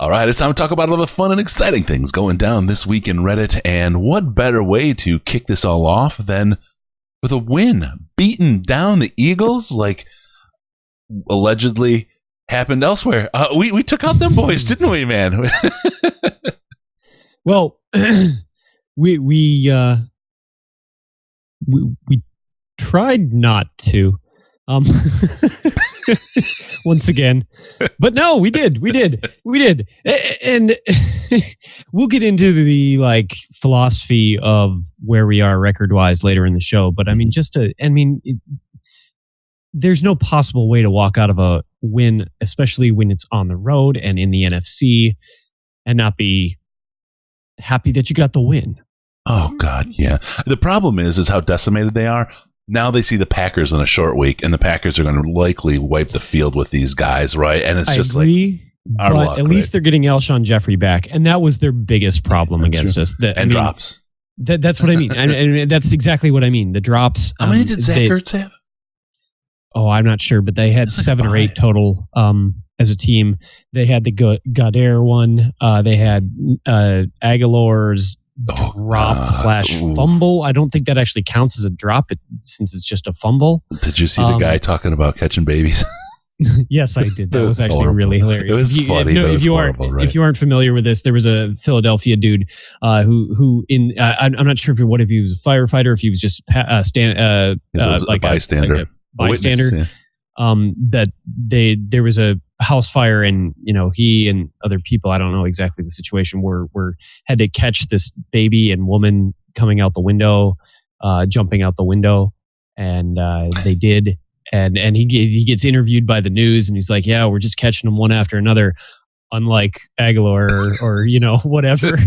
All right, it's time to talk about all the fun and exciting things going down this week in Reddit. And what better way to kick this all off than with a win, beating down the Eagles like allegedly happened elsewhere. We took out them boys, didn't we, man? Well, we tried not to. Once again, but no, we did, and we'll get into the philosophy of where we are record-wise later in the show. But I mean, there's no possible way to walk out of a win, especially when it's on the road and in the NFC, and not be happy that you got the win. Oh God, yeah. The problem is how decimated they are. Now they see the Packers in a short week, and the Packers are going to likely wipe the field with these guys, right? And it's I just agree, like our but luck, at least they're getting Alshon Jeffrey back, and that was their biggest problem against us. Drops. That's what I mean, and that's exactly what I mean. The drops. How many did Zach Ertz have? Oh, I'm not sure, but they had 7 or 8 total as a team. They had the Goddard one. They had Aguilar's drop / fumble. I don't think that actually counts as a drop since it's just a fumble. Did you see the guy talking about catching babies? Yes, I did. That was actually horrible. Really hilarious. It was funny. If you aren't familiar with this, there was a Philadelphia dude who I'm not sure if he was a firefighter, if he was just a bystander. A witness, yeah. That there was a house fire, and he and other people, I don't know exactly the situation, were had to catch this baby and woman coming out the window, jumping out the window, and they did. And he gets interviewed by the news, and he's like, "Yeah, we're just catching them one after another, unlike Aguilar or whatever."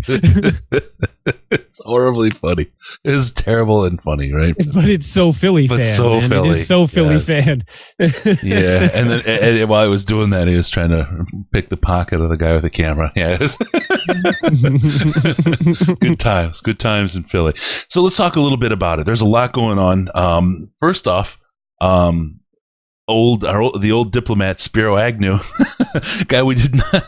It's horribly funny. It's terrible and funny, right? But it's so Philly fan. So man. Philly. It is so Philly fan. Yeah, and then while I was doing that, he was trying to pick the pocket of the guy with the camera. Yeah. Good times in Philly. So let's talk a little bit about it. There's a lot going on. First off, the old diplomat Spiro Agnew, guy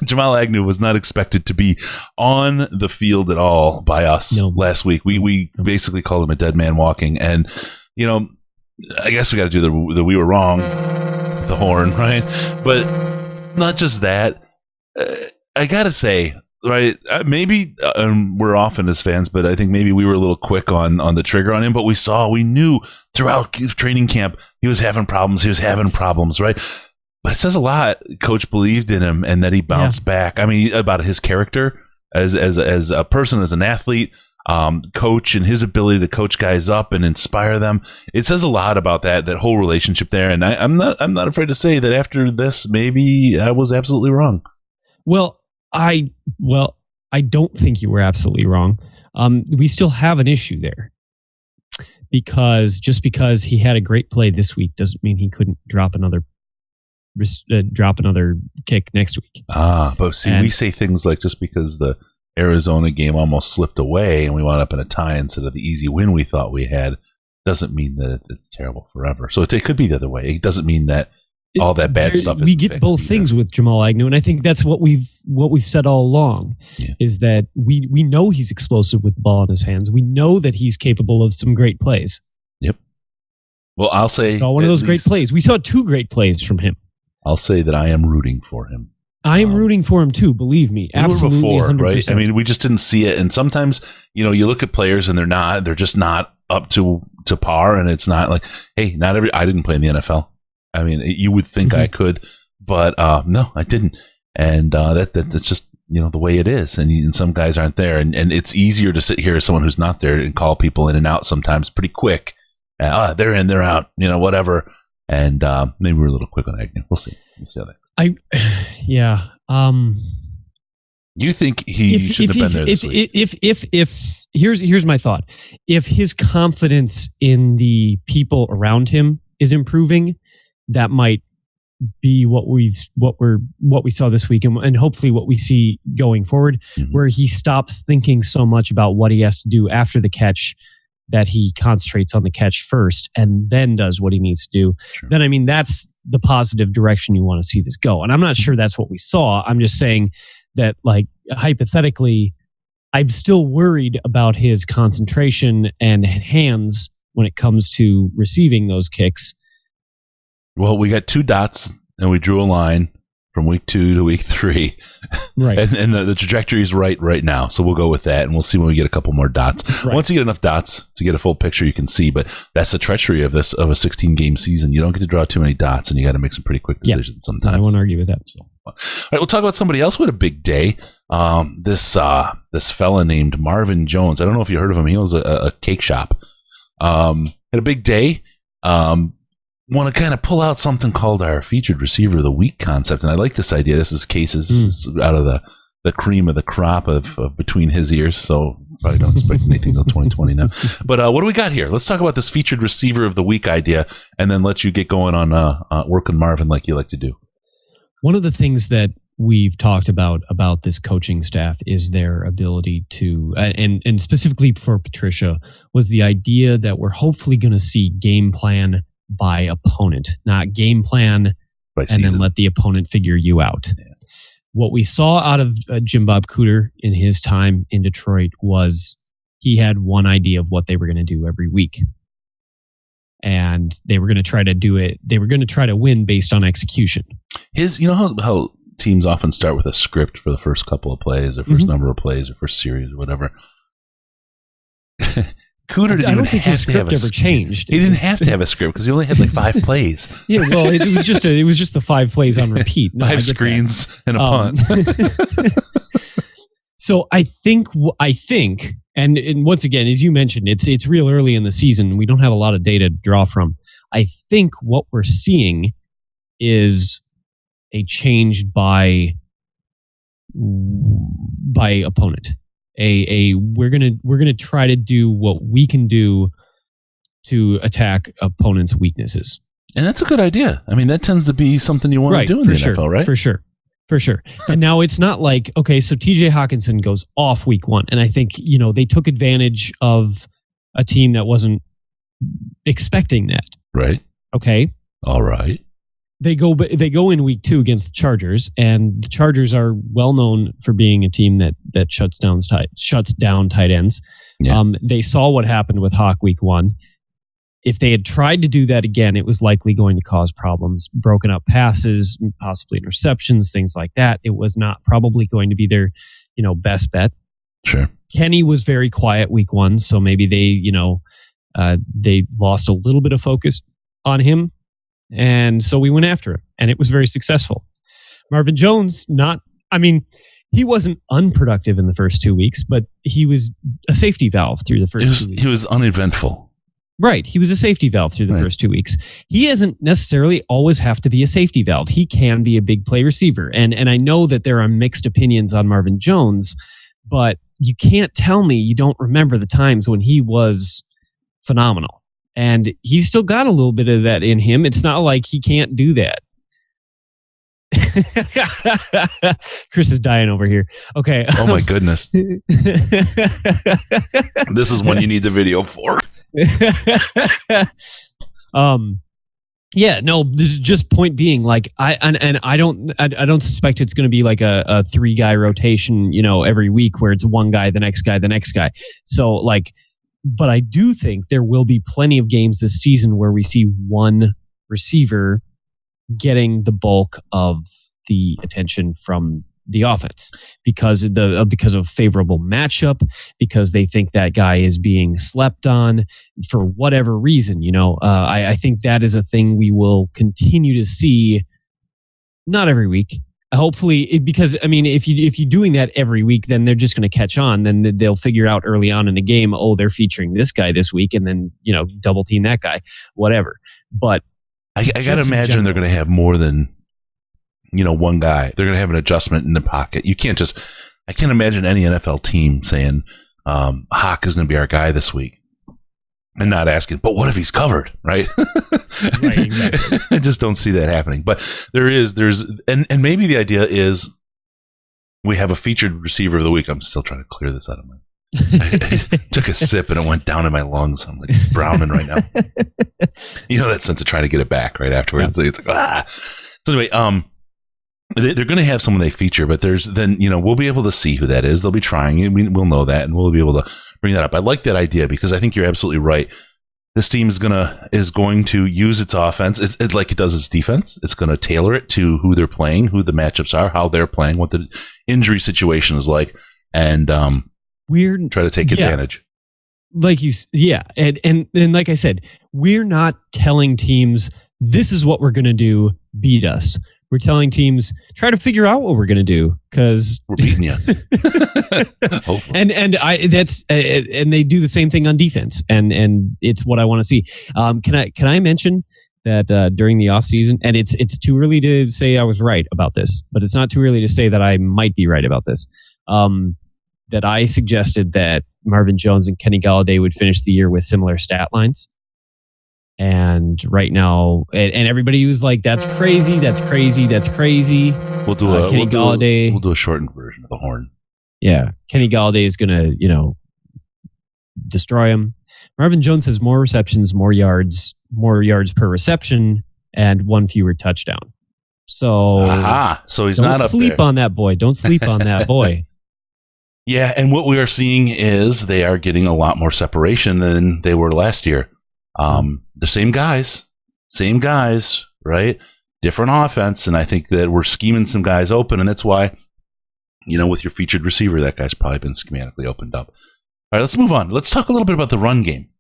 Jamal Agnew was not expected to be on the field at all by us last week. We basically called him a dead man walking, and I guess we got to do the we were wrong, the horn, right? But not just that. I gotta say, right? Maybe we're often as fans, but I think maybe we were a little quick on the trigger on him. But we knew throughout training camp he was having problems, right? But it says a lot. Coach believed in him, and that he bounced back. I mean, about his character as a person, as an athlete, coach, and his ability to coach guys up and inspire them. It says a lot about that whole relationship there. And I'm not afraid to say that after this, maybe I was absolutely wrong. Well, I don't think you were absolutely wrong. We still have an issue there, because just because he had a great play this week doesn't mean he couldn't drop another kick next week. But see, we say things like, just because the Arizona game almost slipped away and we wound up in a tie instead of the easy win we thought we had, doesn't mean that it's terrible forever. So it could be the other way. It doesn't mean that all that bad stuff is we get both things with Jamal Agnew, and I think that's what we've said all along, is that we know he's explosive with the ball in his hands. We know that he's capable of some great plays. Yep. Well, I'll say one of those great plays. We saw 2 great plays from him. I'll say that I am rooting for him. I am rooting for him too. Believe me, absolutely. Before, 100%. right? I mean, we just didn't see it, and sometimes you look at players and they're just not up to par, and it's not like, hey, I didn't play in the NFL. I mean, you would think I could, but no, I didn't. And that's just, the way it is. And some guys aren't there. And it's easier to sit here as someone who's not there and call people in and out sometimes pretty quick. They're in, they're out, whatever. And maybe we're a little quick on Agnew. We'll see. We'll see how that goes. You think he should have been there this week? If here's my thought. If his confidence in the people around him is improving, that might be what we saw this week, and hopefully what we see going forward, where he stops thinking so much about what he has to do after the catch, that he concentrates on the catch first and then does what he needs to do. Sure. Then, I mean, that's the positive direction you want to see this go. And I'm not sure that's what we saw. I'm just saying that like hypothetically, I'm still worried about his concentration and hands when it comes to receiving those kicks. Well, we got 2 dots and we drew a line from week 2 to week 3. Right. And the trajectory is right now. So we'll go with that, and we'll see when we get a couple more dots. Right. Once you get enough dots to get a full picture, you can see. But that's the treachery of a 16-game season. You don't get to draw too many dots, and you got to make some pretty quick decisions sometimes. I won't argue with that. So, all right, we'll talk about somebody else who had a big day. This fella named Marvin Jones. I don't know if you heard of him. He owns a cake shop. Had a big day. Want to kind of pull out something called our featured receiver of the week concept, and I like this idea. This is Case's. This is out of the cream of the crop of between his ears, so probably don't expect anything until 2020 now. But what do we got here? Let's talk about this featured receiver of the week idea, and then let you get going on working Marvin like you like to do. One of the things that we've talked about this coaching staff is their ability to, and specifically for Patricia, was the idea that we're hopefully going to see game plan by opponent, not game plan by and season. Then let the opponent figure you out. Yeah. What we saw out of Jim Bob Cooter in his time in Detroit was he had one idea of what they were going to do every week. And they were going to try to do it. They were going to try to win based on execution. You know how teams often start with a script for the first couple of plays or first number of plays or first series or whatever. Cooter didn't I don't think his script ever changed. He didn't have to have a script because he only had like 5 plays. Yeah, well, it was just the 5 plays on repeat. No, 5 screens and a punt. So I think, and once again, as you mentioned, it's real early in the season. We don't have a lot of data to draw from. I think what we're seeing is a change by opponent. We're gonna try to do what we can do to attack opponents' weaknesses. And that's a good idea. I mean, that tends to be something you want to do in the NFL, right? For sure. And now it's not like, okay, so TJ Hawkinson goes off week 1. And I think, they took advantage of a team that wasn't expecting that. Right. Okay. All right. They go in week 2 against the Chargers, and the Chargers are well known for being a team that shuts down tight ends. Yeah. They saw what happened with Hawk week 1. If they had tried to do that again, it was likely going to cause problems. Broken up passes, possibly interceptions, things like that. It was not probably going to be their, best bet. Sure. Kenny was very quiet week 1, so maybe they lost a little bit of focus on him. And so we went after him, and it was very successful. Marvin Jones, he wasn't unproductive in the first 2 weeks, but he was a safety valve through the first 2 weeks. He was uneventful. Right. He was a safety valve through the first 2 weeks. He doesn't necessarily always have to be a safety valve. He can be a big play receiver. And I know that there are mixed opinions on Marvin Jones, but you can't tell me you don't remember the times when he was phenomenal. And he's still got a little bit of that in him. It's not like he can't do that. Chris is dying over here. Okay. Oh my goodness. This is one you need the video for. Yeah, no, this is just point being, like, I don't suspect it's going to be like a 3-guy rotation, every week where it's one guy, the next guy, the next guy. So like, but I do think there will be plenty of games this season where we see one receiver getting the bulk of the attention from the offense because of favorable matchup, because they think that guy is being slept on for whatever reason. I think that is a thing we will continue to see, not every week. Hopefully, because if you're doing that every week, then they're just going to catch on. Then they'll figure out early on in the game, oh, they're featuring this guy this week, and then double team that guy, whatever. But I got to imagine they're going to have more than one guy. They're going to have an adjustment in the pocket. I can't imagine any NFL team saying Hawk is going to be our guy this week and not asking, but what if he's covered, right? Right, exactly. I just don't see that happening. But there's maybe the idea is we have a featured receiver of the week. I'm still trying to clear this out of my I took a sip and it went down in my lungs. I'm like browning right now. That sense of trying to get it back right afterwards. Yeah. It's like, ah. So anyway, they're going to have someone they feature, but we'll be able to see who that is. They'll be trying it. We'll know that, and we'll be able to bring that up. I like that idea because I think you're absolutely right. This team is going to use its offense. It's like it does its defense. It's going to tailor it to who they're playing, who the matchups are, how they're playing, what the injury situation is like, and try to take advantage. Like and like I said, we're not telling teams this is what we're going to do. Beat us. We're telling teams try to figure out what we're going to do because we're beating you. and they do the same thing on defense, and it's what I want to see. Can I mention that during the offseason, and it's too early to say I was right about this, but it's not too early to say that I might be right about this. That I suggested that Marvin Jones and Kenny Golladay would finish the year with similar stat lines. And right now, and everybody was like, "That's crazy! That's crazy! That's crazy!" We'll do Golladay. We'll do a shortened version of the horn. Yeah, Kenny Golladay is gonna, destroy him. Marvin Jones has more receptions, more yards per reception, and one fewer touchdown. So he's not up there. Don't sleep on that boy. Don't sleep on that boy. Yeah, and what we are seeing is they are getting a lot more separation than they were last year. The same guys, right? Different offense, and I think that we're scheming some guys open, and that's why, with your featured receiver, that guy's probably been schematically opened up. All right, let's move on. Let's talk a little bit about the run game.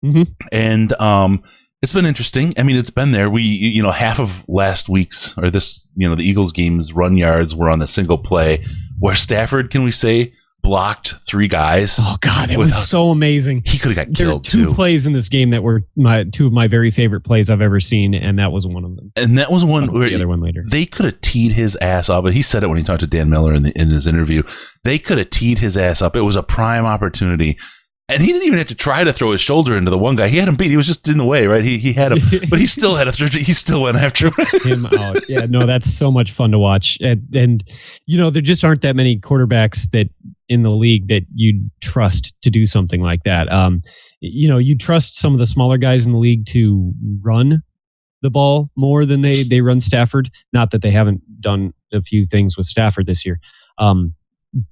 Mm-hmm. And it's been interesting. I mean, it's been there. We, half of last week's or this, the Eagles game's run yards were on the single play where Stafford, can we say, blocked 3 guys. Oh God, it was so amazing. He could have got killed too. 2 plays in this game that were 2 of my very favorite plays I've ever seen, and that was one of them. And that was one where the other one later. They could have teed his ass up. But he said it when he talked to Dan Miller in his interview. They could have teed his ass up. It was a prime opportunity. And he didn't even have to try to throw his shoulder into the one guy. He had him beat. He was just in the way, right? He had him, but he still had he still went after him out. Yeah, no, that's so much fun to watch. And there just aren't that many quarterbacks that in the league that you'd trust to do something like that. You trust some of the smaller guys in the league to run the ball more than they run Stafford. Not that they haven't done a few things with Stafford this year.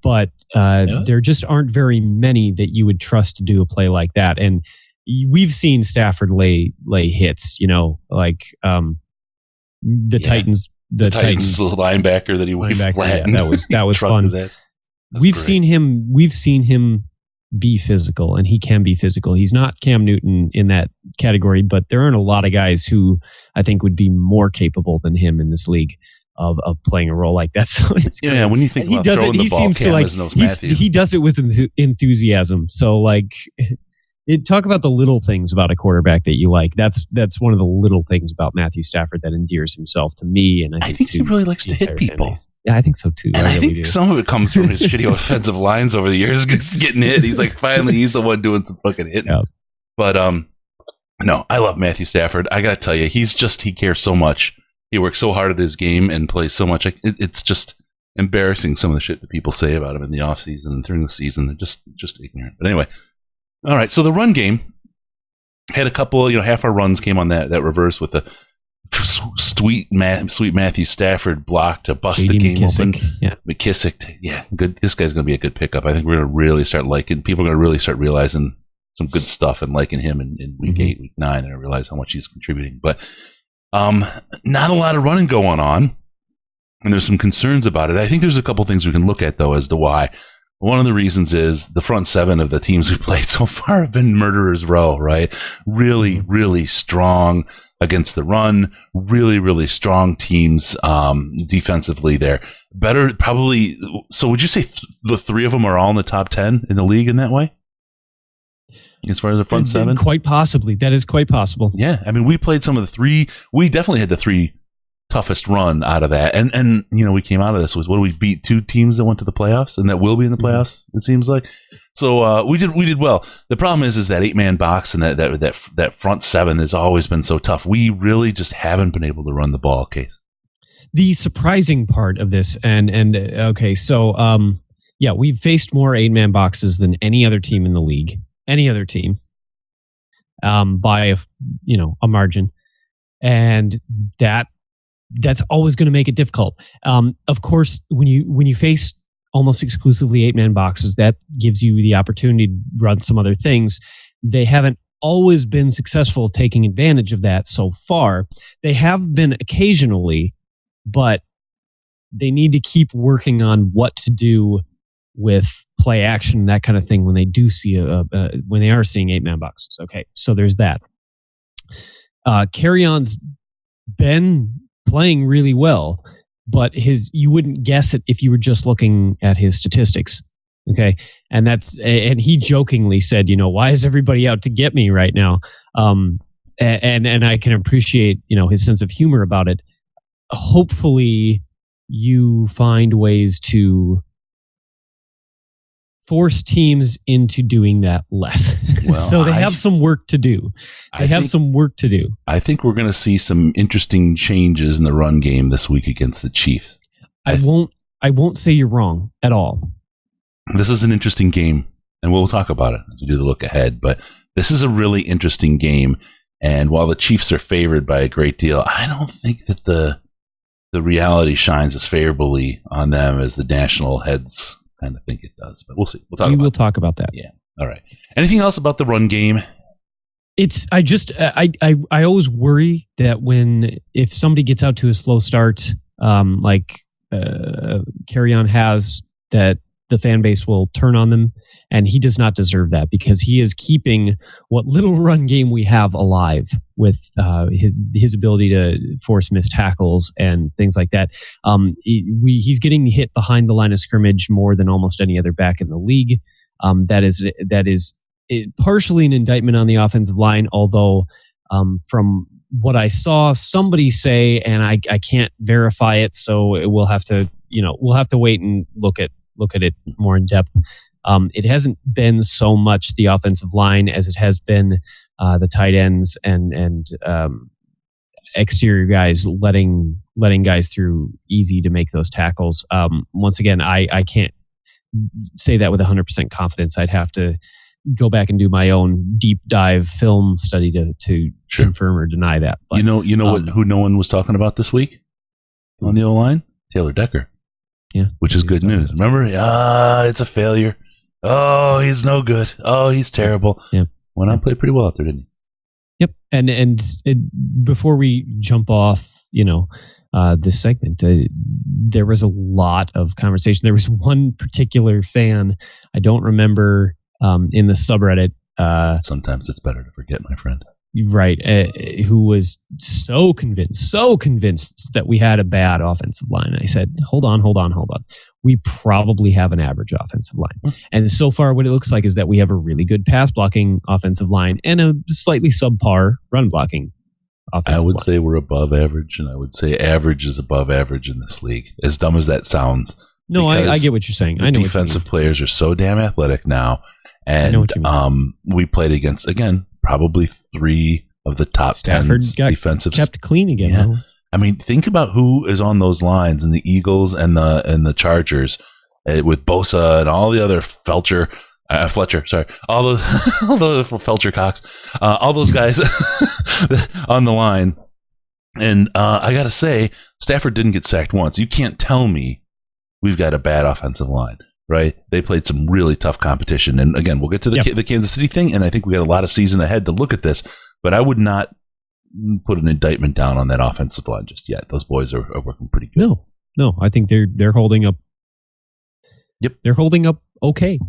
But there just aren't very many that you would trust to do a play like that. And we've seen Stafford lay hits, like the Titans. The Titans linebacker that he flattened. Yeah, that was fun. We've seen him be physical, and he can be physical. He's not Cam Newton in that category, but there aren't a lot of guys who I think would be more capable than him in this league of playing a role like that. So it's when you think about throwing the ball, he does it with enthusiasm. So talk about the little things about a quarterback that you like. That's one of the little things about Matthew Stafford that endears himself to me, and I think he really likes to hit people. Yeah, I think so too. And I think some of it comes from his shitty offensive lines over the years, just getting hit. He's like, finally, he's the one doing some fucking hitting. Yeah. But no, I love Matthew Stafford. I gotta tell you, he cares so much. He works so hard at his game and plays so much. It's just embarrassing, some of the shit that people say about him in the offseason and during the season. They're just ignorant. But anyway, all right. So the run game had a couple, half our runs came on that reverse with the sweet Matthew Stafford block to bust the game McKissick. Open. Yeah. McKissick. Yeah, good. This guy's going to be a good pickup. I think we're going to really start people are going to really start realizing some good stuff and liking him in week 8, week 9. And I realize how much he's contributing. But not a lot of running going on, and there's some concerns about it. I think there's a couple things we can look at, though, as to why. One of the reasons is the front 7 of the teams we've played so far have been murderer's row, right? Really, really strong against the run. Really, really strong teams defensively there. Better, probably. So would you say the 3 of them are all in the top 10 in the league in that way? As far as the front 7? Quite possibly. That is quite possible. Yeah. I mean, we played some of the 3. We definitely had the 3 toughest run out of that. And we came out of this with, we beat 2 teams that went to the playoffs and that will be in the playoffs, it seems like. So we did well. The problem is that 8-man box and that front 7 has always been so tough. We really just haven't been able to run the ball, Case. The surprising part of this, okay, so we've faced more 8-man boxes than any other team in the league. Any other team, by a margin, and that that's always going to make it difficult. Of course, when you face almost exclusively 8-man boxes, that gives you the opportunity to run some other things. They haven't always been successful taking advantage of that so far. They have been occasionally, but they need to keep working on what to do with play action and that kind of thing when they do see when they are seeing 8-man boxes. Okay, so there's that. Carry-on's been playing really well, but you wouldn't guess it if you were just looking at his statistics. Okay, and he jokingly said, why is everybody out to get me right now? And I can appreciate his sense of humor about it. Hopefully, you find ways to force teams into doing that less. Well, so they have some work to do. I think we're going to see some interesting changes in the run game this week against the Chiefs. I won't say you're wrong at all. This is an interesting game, and we'll talk about it as we do the look ahead, but this is a really interesting game, and while the Chiefs are favored by a great deal, I don't think that the reality shines as favorably on them as the national heads kind of think it does, but we'll see. We'll talk about that. Yeah. All right. Anything else about the run game? I always worry that if somebody gets out to a slow start, like Carry-On has, that the fan base will turn on them, and he does not deserve that because he is keeping what little run game we have alive with his ability to force missed tackles and things like that. He's getting hit behind the line of scrimmage more than almost any other back in the league. That is partially an indictment on the offensive line, although from what I saw somebody say, and I can't verify it, so we'll have to wait and look at it more in depth. It hasn't been so much the offensive line as it has been the tight ends and exterior guys letting guys through easy to make those tackles. Once again, I can't say that with 100% confidence. I'd have to go back and do my own deep dive film study to confirm or deny that. But, who no one was talking about this week on the O-line? Taylor Decker. Yeah, which is good news. Remember, it's a failure. Oh, he's no good. Oh, he's terrible. Yeah, went on and played pretty well out there, didn't he? Yep. And before we jump off, this segment, there was a lot of conversation. There was one particular fan, I don't remember, in the subreddit. Sometimes it's better to forget, my friend. Right, who was so convinced that we had a bad offensive line. I said, hold on. We probably have an average offensive line. And so far what it looks like is that we have a really good pass blocking offensive line and a slightly subpar run blocking offensive line. I would say we're above average, and I would say average is above average in this league. As dumb as that sounds. No, I get what you're saying. The defensive players are so damn athletic now. And we played against, again, probably 3 of the top 10 defensive. Kept clean again. Yeah. I mean, think about who is on those lines in the Eagles and the Chargers with Bosa and all the other Fletcher, sorry, all the Felcher Cox, all those guys on the line. And I got to say, Stafford didn't get sacked once. You can't tell me we've got a bad offensive line. Right, they played some really tough competition, and again, we'll get to the Kansas City thing, and I think we got a lot of season ahead to look at this. But I would not put an indictment down on that offensive line just yet. Those boys are working pretty good. No, I think they're holding up. Yep, they're holding up okay.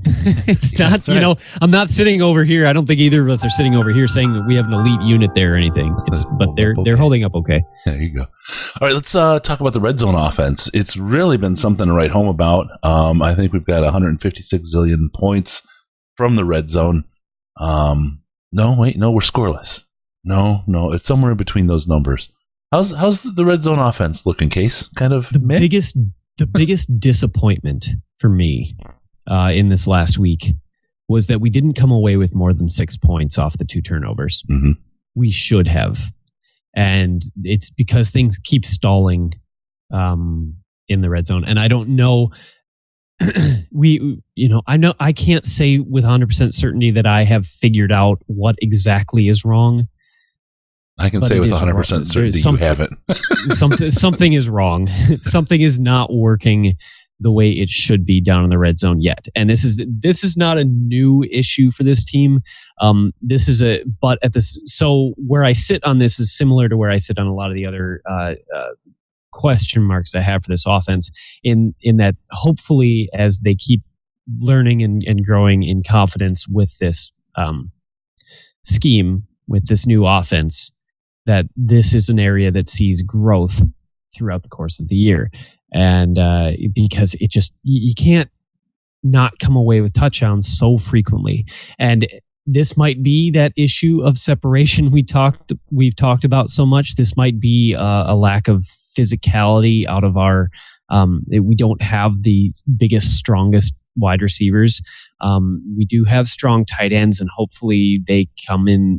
It's not, right. I'm not sitting over here. I don't think either of us are sitting over here saying that we have an elite unit there or anything. But they're holding up okay. There you go. All right, let's talk about the red zone offense. It's really been something to write home about. I think we've got 156 zillion points from the red zone. No, we're scoreless. No, it's somewhere in between those numbers. How's the red zone offense looking, Case? Kind of the biggest disappointment for me in this last week was that we didn't come away with more than 6 points off the 2 turnovers. Mm-hmm. We should have. And it's because things keep stalling in the red zone. And I don't know, I can't say with 100% certainty that I have figured out what exactly is wrong. I can say with 100% certainty you haven't. something is wrong. Something is not working the way it should be down in the red zone yet. And this is not a new issue for this team. So where I sit on this is similar to where I sit on a lot of the other question marks I have for this offense, in that hopefully as they keep learning and growing in confidence with this scheme, with this new offense, that this is an area that sees growth throughout the course of the year. And because it just, you can't not come away with touchdowns so frequently. And this might be that issue of separation we've talked about so much. This might be a lack of physicality out of our, we don't have the biggest, strongest wide receivers. We do have strong tight ends, and hopefully they come in.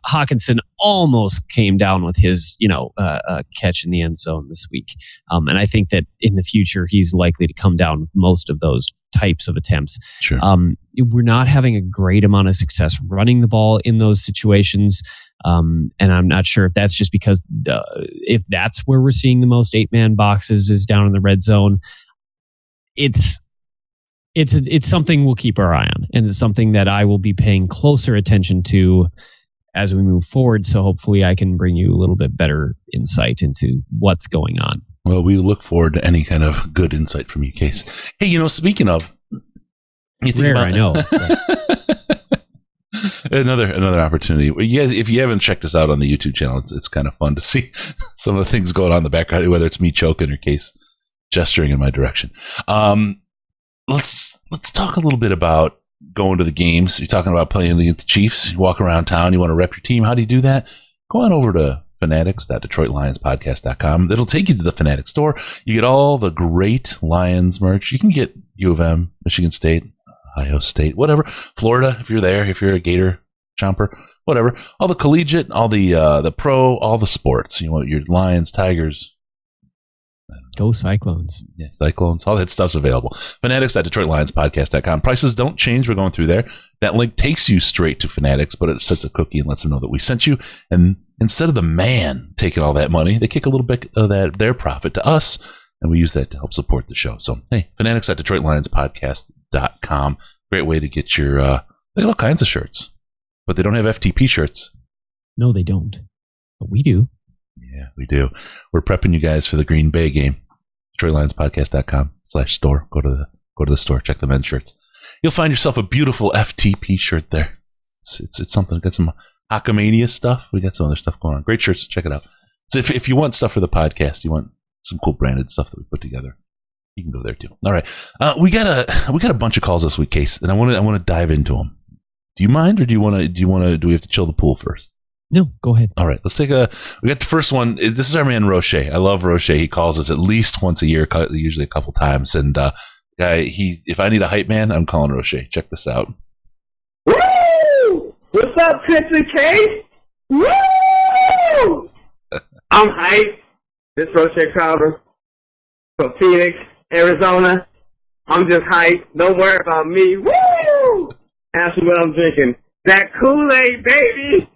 Hawkinson almost came down with his catch in the end zone this week, and I think that in the future he's likely to come down with most of those types of attempts. Sure. We're not having a great amount of success running the ball in those situations. And I'm not sure if that's just because if that's where we're seeing the most 8-man boxes is down in the red zone. It's something we'll keep our eye on, and it's something that I will be paying closer attention to as we move forward. So hopefully I can bring you a little bit better insight into what's going on. Well, we look forward to any kind of good insight from you, Case. Hey, speaking of, I know. Another opportunity. You guys, if you haven't checked us out on the YouTube channel, it's kind of fun to see some of the things going on in the background, whether it's me choking or Case gesturing in my direction. Let's talk a little bit about going to the games. You're talking about playing against the Chiefs. You walk around town. You want to rep your team. How do you do that? Go on over to fanatics.detroitlionspodcast.com. It'll take you to the Fanatics store. You get all the great Lions merch. You can get U of M, Michigan State, Ohio State, whatever. Florida, if you're there, if you're a Gator chomper, whatever. All the collegiate, all the pro, all the sports. You want your Lions, Tigers. Go Cyclones. Yeah, Cyclones. All that stuff's available. Fanatics.DetroitLionsPodcast.com. Prices don't change. We're going through there. That link takes you straight to Fanatics, but it sets a cookie and lets them know that we sent you. And instead of the man taking all that money, they kick a little bit of their profit to us, and we use that to help support the show. So, hey, Fanatics.DetroitLionsPodcast.com. Great way to get your, they got all kinds of shirts, but they don't have FTP shirts. No, they don't. But we do. Yeah, we do. We're prepping you guys for the Green Bay game. DetroitLionsPodcast.com/store. Go to the store. Check the men's shirts. You'll find yourself a beautiful FTP shirt there. It's something. Got some Hockamania stuff. We got some other stuff going on. Great shirts. Check it out. So if you want stuff for the podcast, you want some cool branded stuff that we put together, you can go there too. All right, we got a bunch of calls this week, Case, and I want to dive into them. Do you mind, or do we have to chill the pool first? No, go ahead. All right, we got the first one. This is our man Roche. I love Roche. He calls us at least once a year, usually a couple times. And if I need a hype man, I'm calling Roche. Check this out. Woo! What's up, Country Case? Woo! I'm hype. This is Roche Crowder from Phoenix, Arizona. I'm just hype. Don't worry about me. Woo! Ask me what I'm drinking. That Kool-Aid, baby.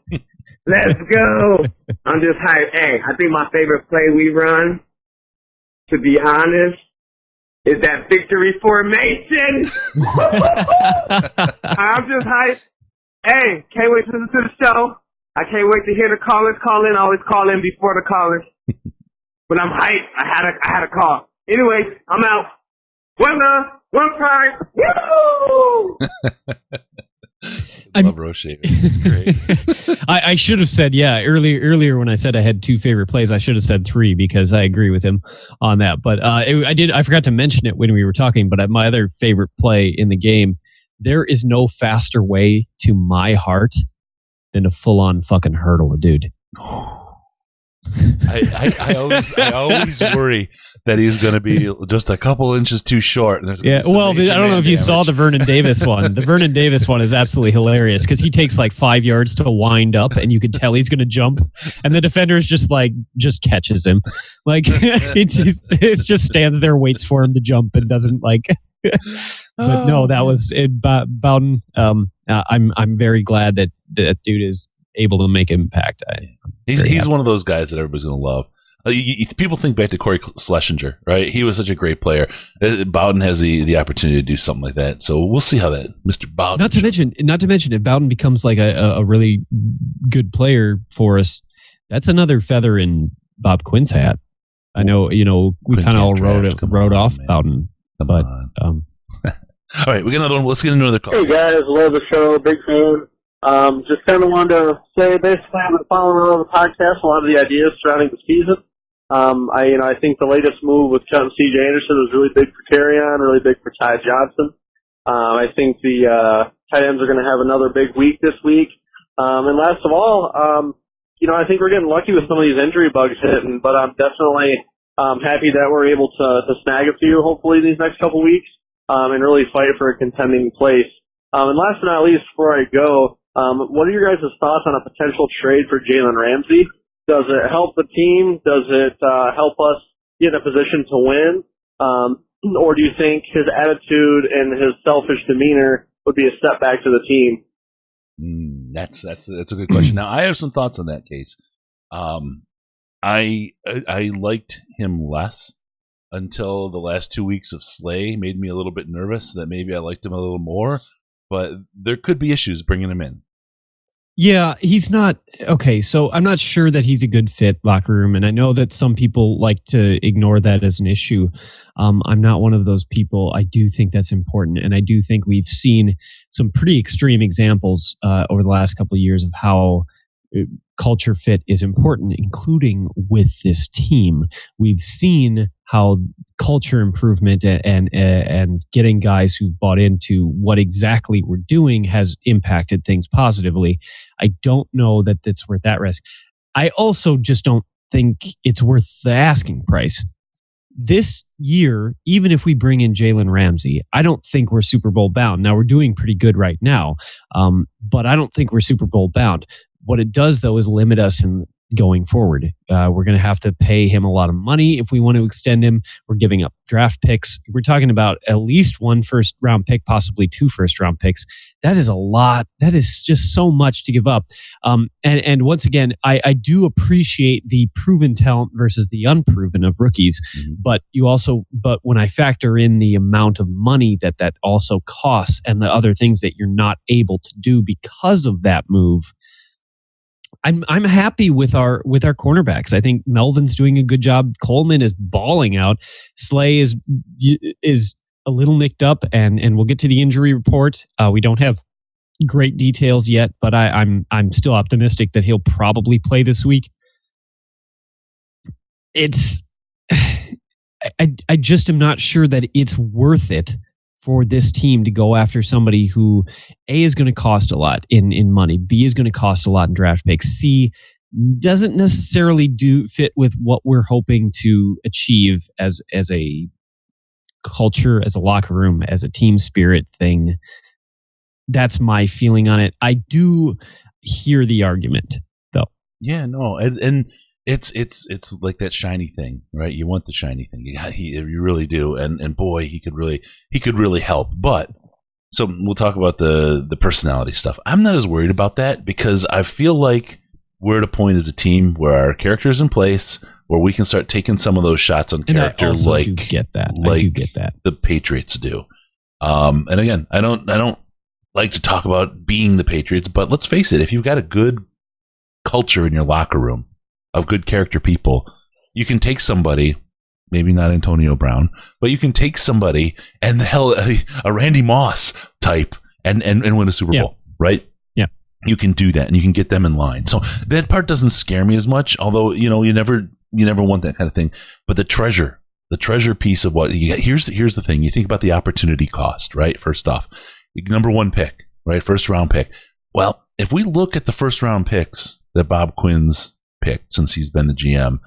Let's go. I'm just hyped. Hey, I think my favorite play we run, to be honest, is that victory formation. I'm just hyped. Hey, can't wait to listen to the show. I can't wait to hear the callers call in. I always call in before the callers. But I'm hyped. I had a call. Anyways, I'm out. One love, one pride. Woo! I love Roche. It's great. I should have said, earlier when I said I had two favorite plays, I should have said three because I agree with him on that. But I forgot to mention it when we were talking, but my other favorite play in the game, there is no faster way to my heart than to full on fucking hurdle a dude. I always worry that he's going to be just a couple inches too short. I don't know if you saw the Vernon Davis one. The Vernon Davis one is absolutely hilarious because he takes like 5 yards to wind up, and you can tell he's going to jump, and the defender is just catches him, like it just stands there, waits for him to jump, and doesn't like. But no, that was it. Bowden. I'm very glad that dude is able to make impact. He's one of those guys that everybody's going to love. People think back to Corey Schlesinger, right? He was such a great player. Bowden has the opportunity to do something like that. So we'll see how that Mr. Bowden. Not to mention, if Bowden becomes like a really good player for us, that's another feather in Bob Quinn's hat. I know, we kind of all wrote off Bowden, but all right, we got another one. Let's get into another call. Hey guys, love the show, big fan. Just kind of wanted to say, basically, I've been following all the podcasts, a lot of the ideas surrounding the season. I think the latest move with cutting C.J. Anderson was really big for Carrion, really big for Ty Johnson. I think the tight ends are going to have another big week this week. And last of all, I think we're getting lucky with some of these injury bugs hitting, but I'm definitely happy that we're able to snag a few, hopefully, these next couple weeks, and really fight for a contending place. And last but not least, before I go, what are your guys' thoughts on a potential trade for Jalen Ramsey? Does it help the team? Does it help us get in a position to win? Or do you think his attitude and his selfish demeanor would be a step back to the team? That's a good question. Now, I have some thoughts on that case. I liked him less until the last 2 weeks of Slay made me a little bit nervous that maybe I liked him a little more. But there could be issues bringing him in. Yeah, he's not okay. So I'm not sure that he's a good fit locker room, and I know that some people like to ignore that as an issue. I'm not one of those people. I do think that's important, and I do think we've seen some pretty extreme examples over the last couple of years of how culture fit is important, including with this team. We've seen how culture improvement and getting guys who've bought into what exactly we're doing has impacted things positively. I don't know that it's worth that risk. I also just don't think it's worth the asking price. This year, even if we bring in Jalen Ramsey, I don't think we're Super Bowl bound. Now, we're doing pretty good right now, but I don't think we're Super Bowl bound. What it does, though, is limit us in going forward. We're going to have to pay him a lot of money if we want to extend him. We're giving up draft picks. We're talking about at least 1 first-round pick, possibly 2 first-round picks. That is a lot. That is just so much to give up. And once again, I do appreciate the proven talent versus the unproven of rookies. Mm-hmm. But when I factor in the amount of money that also costs and the other things that you're not able to do because of that move, I'm happy with our cornerbacks. I think Melvin's doing a good job. Coleman is balling out. Slay is a little nicked up, and we'll get to the injury report. We don't have great details yet, but I'm still optimistic that he'll probably play this week. I just am not sure that it's worth it for this team to go after somebody who A, is going to cost a lot in money, B, is going to cost a lot in draft picks, C, doesn't necessarily fit with what we're hoping to achieve as a culture, as a locker room, as a team spirit thing. That's my feeling on it. I do hear the argument, though. Yeah, no, and it's like that shiny thing, right? You want the shiny thing. You really do. And boy, he could really help. But so we'll talk about the personality stuff. I'm not as worried about that because I feel like we're at a point as a team where our character is in place, where we can start taking some of those shots on character, I do get that. The Patriots do. And again, I don't like to talk about being the Patriots, but let's face it, if you've got a good culture in your locker room of good character people, you can take somebody, maybe not Antonio Brown, but you can take somebody and a Randy Moss type and win a Super Bowl, right? Yeah. You can do that and you can get them in line. So that part doesn't scare me as much, although, you never want that kind of thing. But the treasure piece of what you get, here's the thing. You think about the opportunity cost, right? First off, number 1 pick, right? First round pick. Well, if we look at the first round picks that Bob Quinn's picked since he's been the GM,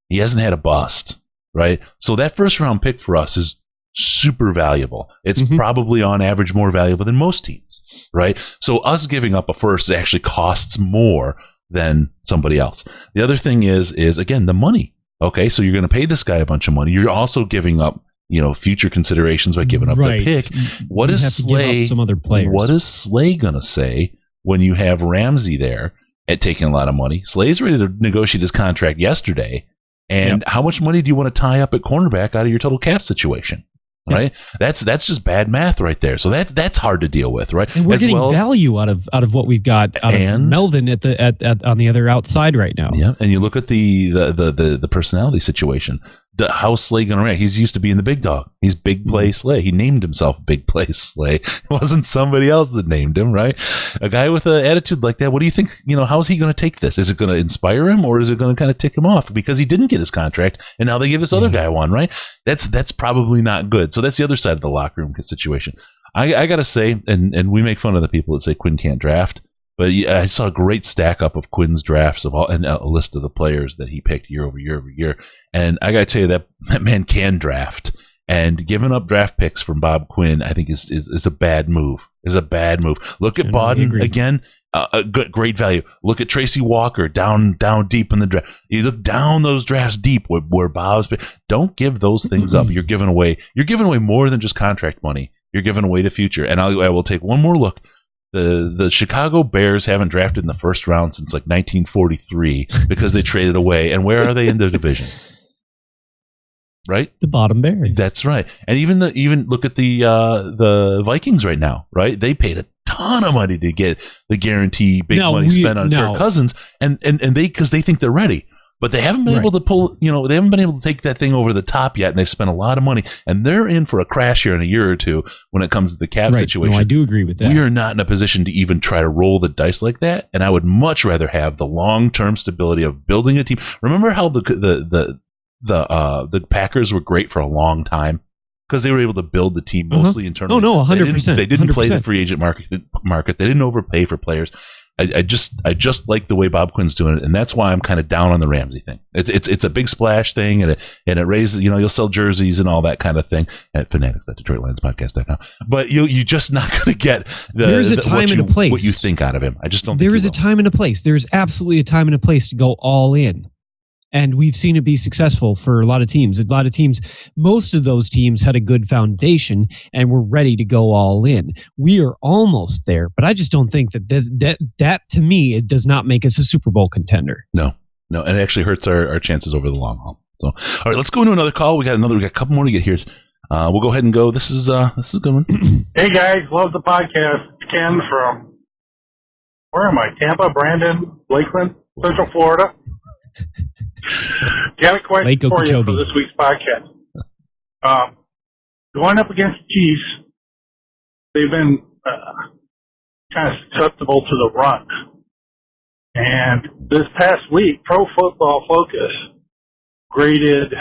he hasn't had a bust, right? So that first round pick for us is super valuable. It's probably on average more valuable than most teams, right? So us giving up a first actually costs more than somebody else. The other thing is again, the money. Okay, so you're going to pay this guy a bunch of money. You're also giving up, future considerations by giving up the pick. What is Slay? Some other players. What is Slay going to say when you have Ramsey there? at taking a lot of money. Slay's ready to negotiate his contract yesterday. And how much money do you want to tie up at cornerback out of your total cap situation? Right, that's just bad math right there. So that's hard to deal with, right? And we're getting value out of what we've got out of Melvin at on the other outside right now. Yeah, and you look at the personality situation. How's Slay going to react? He's used to being the big dog. He's Big Play Slay. He named himself Big Play Slay. It wasn't somebody else that named him, right? A guy with an attitude like that. What do you think? How's he going to take this? Is it going to inspire him, or is it going to kind of tick him off because he didn't get his contract and now they give this other guy one, right? That's probably not good. So that's the other side of the locker room situation. I got to say, and we make fun of the people that say Quinn can't draft. But I saw a great stack up of Quinn's drafts and a list of the players that he picked year over year over year. And I got to tell you that man can draft. And giving up draft picks from Bob Quinn, I think is a bad move. Is a bad move. Look at Bodden again, great value. Look at Tracy Walker down deep in the draft. You look down those drafts deep where Bob's. Don't give those things up. You're giving away more than just contract money. You're giving away the future. And I will take one more look. The Chicago Bears haven't drafted in the first round since like 1943 because they traded away. And where are they in the division? Right? The bottom Bears. That's right. And even look at the Vikings right now, right? They paid a ton of money to get the guarantee money spent on Kirk Cousins and they because they think they're ready. But they haven't been able to pull, they haven't been able to take that thing over the top yet, and they've spent a lot of money, and they're in for a crash here in a year or two when it comes to the cap situation. No, I do agree with that. We are not in a position to even try to roll the dice like that, and I would much rather have the long-term stability of building a team. Remember how the Packers were great for a long time? Because they were able to build the team mostly internally. Oh, no, 100%. They didn't 100%. play the free agent market. They didn't overpay for players. I just like the way Bob Quinn's doing it, and that's why I'm kind of down on the Ramsey thing. It's a big splash thing, and it raises, you'll sell jerseys and all that kind of thing at Fanatics at DetroitLionsPodcast.com. But you're just not going to get there's a time and a place what you think out of him. I just don't. There is a time and a place. There is absolutely a time and a place to go all in. And we've seen it be successful for a lot of teams. Most of those teams had a good foundation and were ready to go all in. We are almost there, but I just don't think that to me, it does not make us a Super Bowl contender. No, and it actually hurts our chances over the long haul. So, all right, let's go into another call. We got a couple more to get here. We'll go ahead and go. This is a good one. Hey guys, love the podcast. Ken from, where am I? Tampa, Brandon, Lakeland, Central Florida. Got a question for you for this week's podcast. Going up against the Chiefs, they've been kind of susceptible to the run. And this past week, Pro Football Focus graded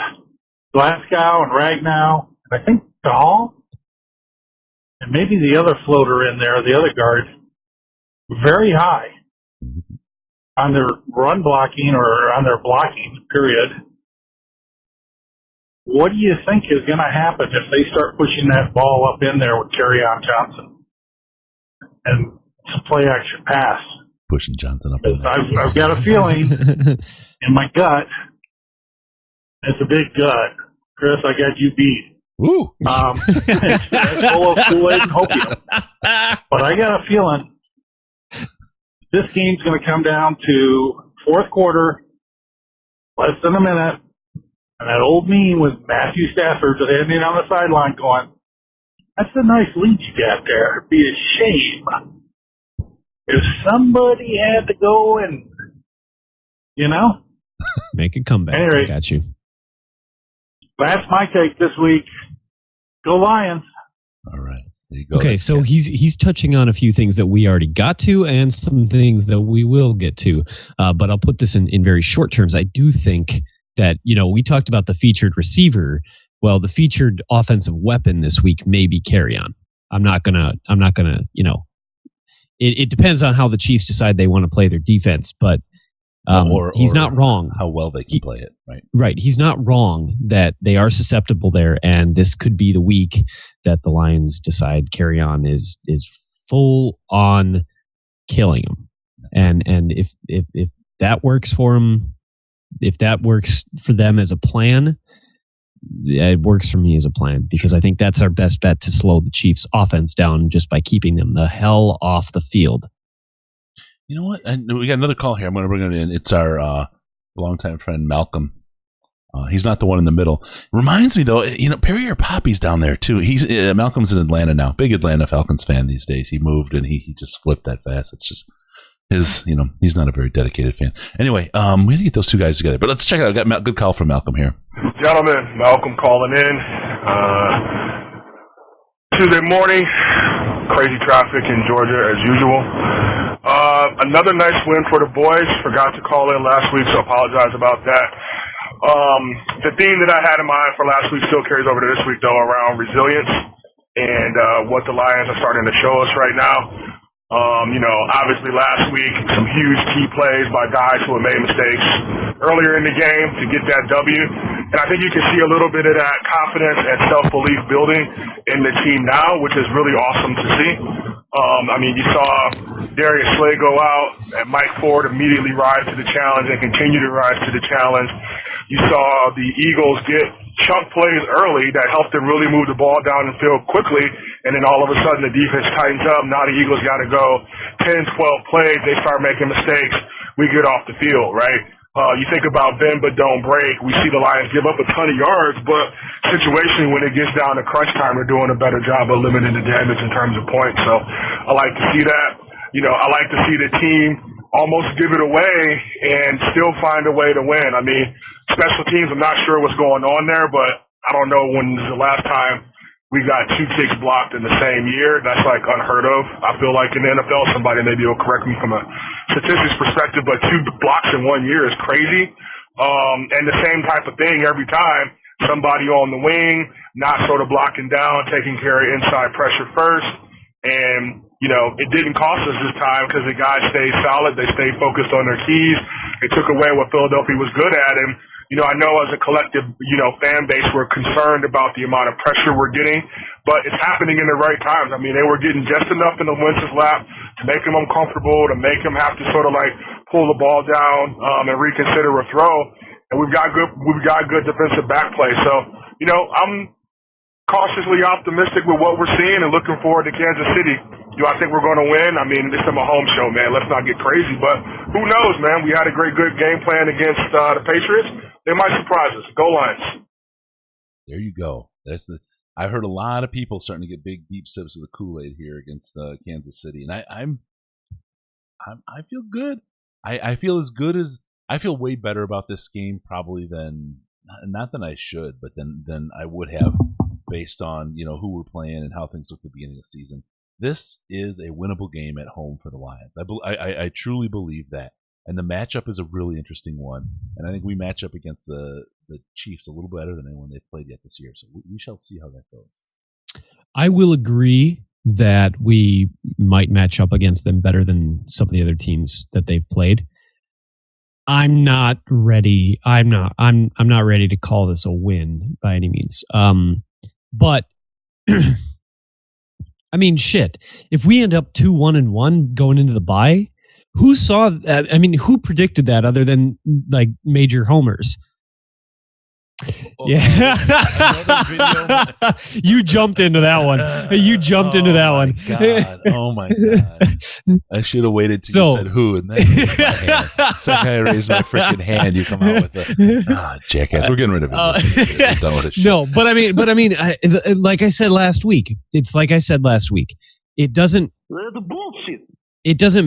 Glasgow and Ragnow, and I think Dahl, and maybe the other floater in there, the other guard, very high on their run blocking or on their blocking, period. What do you think is going to happen if they start pushing that ball up in there with Kerryon Johnson and some play action pass? Pushing Johnson up in there. I've got a feeling in my gut, it's a big gut. Chris, I got you beat. Woo! It's full of Kool-Aid and hopium. But I got a feeling this game's going to come down to fourth quarter, less than a minute, and that old meme with Matthew Stafford standing on the sideline going, that's a nice lead you got there. It'd be a shame if somebody had to go and, make a comeback. Anyway, I got you. That's my take this week. Go Lions. All right. There you go. Okay, so he's touching on a few things that we already got to and some things that we will get to. But I'll put this in very short terms. I do think that, we talked about the featured receiver. Well, the featured offensive weapon this week may be Kerryon. I'm not gonna, it depends on how the Chiefs decide they want to play their defense, but he's not wrong. How well they can play it, right? Right. He's not wrong that they are susceptible there, and this could be the week that the Lions decide Kerryon is full on killing him. And if that works for him, if that works for them as a plan, it works for me as a plan, because I think that's our best bet to slow the Chiefs' offense down just by keeping them the hell off the field. You know what? And we got another call here. I'm going to bring it in. It's our longtime friend Malcolm. He's not the one in the middle. Reminds me though, Perrier Poppy's down there too. He's Malcolm's in Atlanta now. Big Atlanta Falcons fan these days. He moved and he just flipped that fast. It's just he's not a very dedicated fan. Anyway, we got to get those two guys together. But let's check it out. I got a good call from Malcolm here. Gentlemen, Malcolm calling in. Tuesday morning, crazy traffic in Georgia as usual. Another nice win for the boys. Forgot to call in last week, so apologize about that. The theme that I had in mind for last week still carries over to this week, though, around resilience and what the Lions are starting to show us right now. Obviously last week, some huge key plays by guys who have made mistakes earlier in the game to get that W. And I think you can see a little bit of that confidence and self-belief building in the team now, which is really awesome to see. You saw Darius Slay go out and Mike Ford immediately rise to the challenge and continue to rise to the challenge. You saw the Eagles get chunk plays early that helped them really move the ball down the field quickly, and then all of a sudden the defense tightens up. Now the Eagles got to go 10, 12 plays. They start making mistakes. We get off the field, right? You think about bend but don't break. We see the Lions give up a ton of yards, but situationally when it gets down to crunch time, they're doing a better job of limiting the damage in terms of points. So I like to see that. I like to see the team almost give it away and still find a way to win. Special teams, I'm not sure what's going on there, but I don't know when was the last time we got 2 kicks blocked in the same year. That's like unheard of. I feel like in the NFL, somebody maybe will correct me from a statistics perspective, but 2 blocks in 1 year is crazy. And the same type of thing every time. Somebody on the wing, not sort of blocking down, taking care of inside pressure first. And, it didn't cost us this time because the guys stayed solid. They stayed focused on their keys. They took away what Philadelphia was good at. And, I know as a collective, fan base, we're concerned about the amount of pressure we're getting, but it's happening in the right times. They were getting just enough in the Wentz's lap to make them uncomfortable, to make them have to sort of like pull the ball down and reconsider a throw. And we've got good defensive back play. So, I'm cautiously optimistic with what we're seeing and looking forward to Kansas City. Do I think we're going to win? This is my home show, man. Let's not get crazy, but who knows, man? We had a good game plan against the Patriots. They might surprise us. Go Lions. There you go. I heard a lot of people starting to get big, deep sips of the Kool-Aid here against Kansas City, and I feel good. I feel way better about this game probably than not than I should, but than I would have based on who we're playing and how things look at the beginning of the season. This is a winnable game at home for the Lions. I truly believe that. And the matchup is a really interesting one. And I think we match up against the Chiefs a little better than anyone they've played yet this year. So we shall see how that goes. I will agree that we might match up against them better than some of the other teams that they've played. I'm not ready. I'm not ready to call this a win by any means. But shit. If we end up 2-1-1 going into the bye, who saw that? Who predicted that other than like major homers? Yeah. You jumped into that one. You jumped into that one. Oh my God. I should have waited till you said who and then raised my hand. Second I raised my freaking hand, you come out with the jackass. We're getting rid of it. No, but like I said last week, it doesn't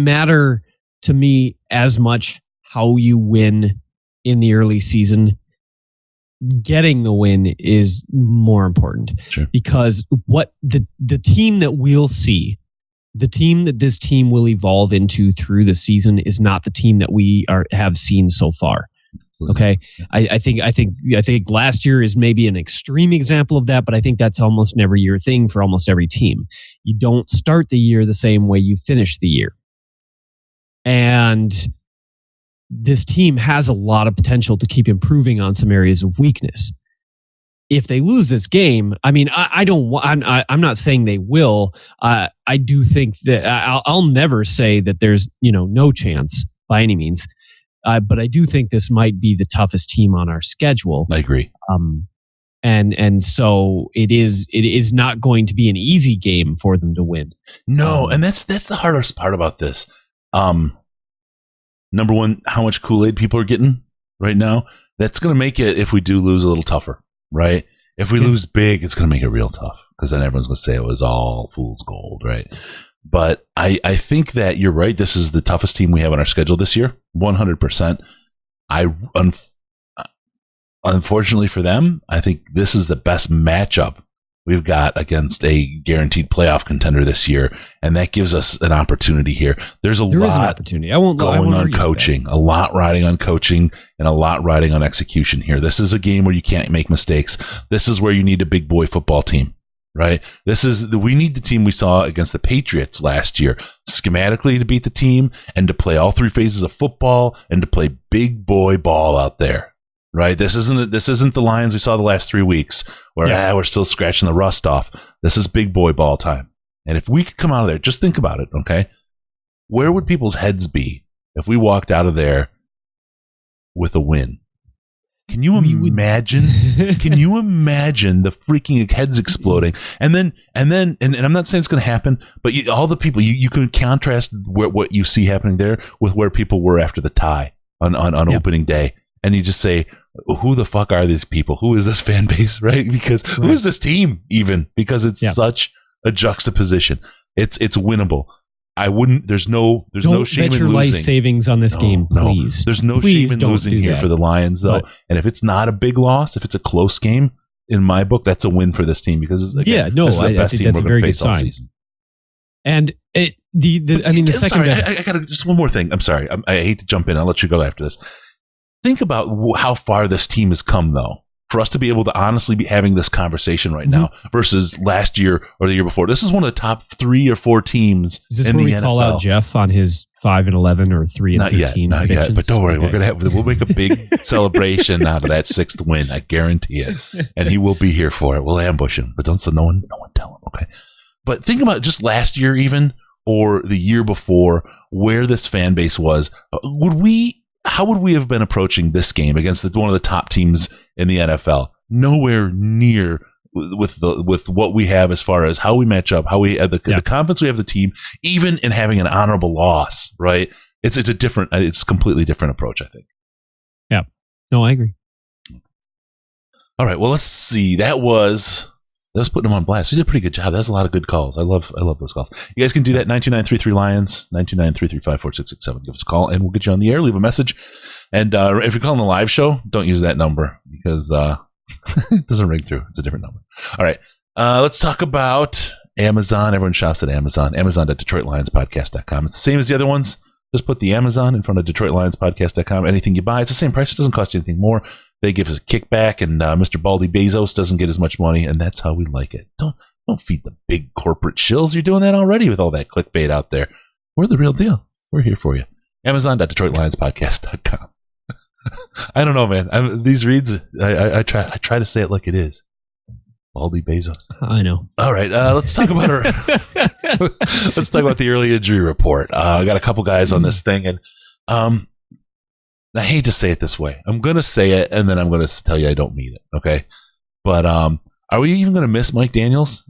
matter to me as much how you win in the early season. Getting the win is more important. Sure. Because what the team that we'll see, the team that this team will evolve into through the season is not the team that we have seen so far. Okay. I think last year is maybe an extreme example of that, but I think that's almost an every year thing for almost every team. You don't start the year the same way you finish the year. And this team has a lot of potential to keep improving on some areas of weakness. If they lose this game, I'm not saying they will. I do think that I'll never say that there's no chance by any means. But I do think this might be the toughest team on our schedule. I agree. And so it is not going to be an easy game for them to win. No, and that's the hardest part about this. number one, how much Kool-Aid people are getting right now. That's going to make it, if we do lose, a little tougher, right? If we lose big, it's going to make it real tough because then everyone's going to say it was all fool's gold, right? But I think that you're right. This is the toughest team we have on our schedule this year, 100%. Unfortunately for them, I think this is the best matchup we've got against a guaranteed playoff contender this year, and that gives us an opportunity here. There is an opportunity. I won't on coaching, a lot riding on coaching, and a lot riding on execution here. This is a game where you can't make mistakes. This is where you need a big boy football team, right? We need the team we saw against the Patriots last year, schematically to beat the team and to play all three phases of football and to play big boy ball out there. Right, this isn't the Lions we saw the last 3 weeks where we're still scratching the rust off. This is big boy ball time, and if we could come out of there, just think about it, okay? Where would people's heads be if we walked out of there with a win? Can you imagine? Can you imagine the freaking heads exploding? And I'm not saying it's going to happen, but all the people you can contrast what you see happening there with where people were after the tie on opening day, and you just say, who the fuck are these people? Who is this fan base, right? Because who is this team even? Because it's such a juxtaposition. It's winnable. I wouldn't. There's no shame in losing. Don't bet your life savings on this game, please. There's no shame in losing here for the Lions, though. And if it's not a big loss, if it's a close game, in my book, that's a win for this team because again, this is the best team we're going to face all season. And I got just one more thing. I'm sorry. I hate to jump in. I'll let you go after this. Think about how far this team has come, though, for us to be able to honestly be having this conversation right now versus last year or the year before. This is one of the top 3 or 4 teams in the NFL. Is this where we call out Jeff on his 5-11 or 3-13? Not yet. But don't worry, we'll make a big celebration out of that 6th win. I guarantee it, and he will be here for it. We'll ambush him, but no one tell him. Okay. But think about just last year, even or the year before, where this fan base was. How would we have been approaching this game against one of the top teams in the NFL? Nowhere near with what we have as far as how we match up, how we the confidence we have the team, even in having an honorable loss. Right? It's a completely different approach, I think. Yeah. No, I agree. All right. Well, let's see. That was putting them on blast. We did a pretty good job. That was a lot of good calls. I love those calls. You guys can do that. 929-33-LIONS, 929-335-4667. Give us a call, and we'll get you on the air. Leave a message. And if you're calling the live show, don't use that number because it doesn't ring through. It's a different number. All right. Let's talk about Amazon. Everyone shops at Amazon. Amazon.DetroitLionsPodcast.com. It's the same as the other ones. Just put the Amazon in front of DetroitLionsPodcast.com. Anything you buy, it's the same price. It doesn't cost you anything more. They give us a kickback, and Mr. Baldy Bezos doesn't get as much money, and that's how we like it. Don't feed the big corporate shills. You're doing that already with all that clickbait out there. We're the real deal. We're here for you. Amazon.DetroitLionsPodcast.com. I don't know, man. These reads, I try to say it like it is. Baldy Bezos. I know. All right, let's talk about the early injury report. I got a couple guys on this thing, and I hate to say it this way. I'm going to say it, and then I'm going to tell you I don't mean it, okay? But are we even going to miss Mike Daniels?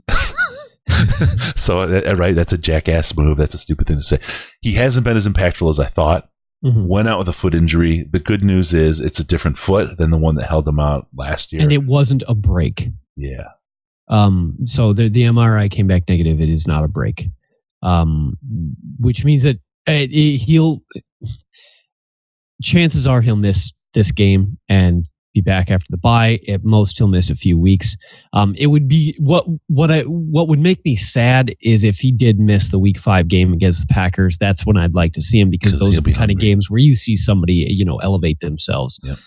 So, right, that's a jackass move. That's a stupid thing to say. He hasn't been as impactful as I thought. Went out with a foot injury. The good news is it's a different foot than the one that held him out last year. And it wasn't a break. Yeah. So the MRI came back negative. It is not a break, which means that chances are he'll miss this game and be back after the bye. At most, he'll miss a few weeks. It would be what would make me sad is if he did miss the Week 5 game against the Packers. That's when I'd like to see him because those are the kind of games where you see somebody elevate themselves. Yep.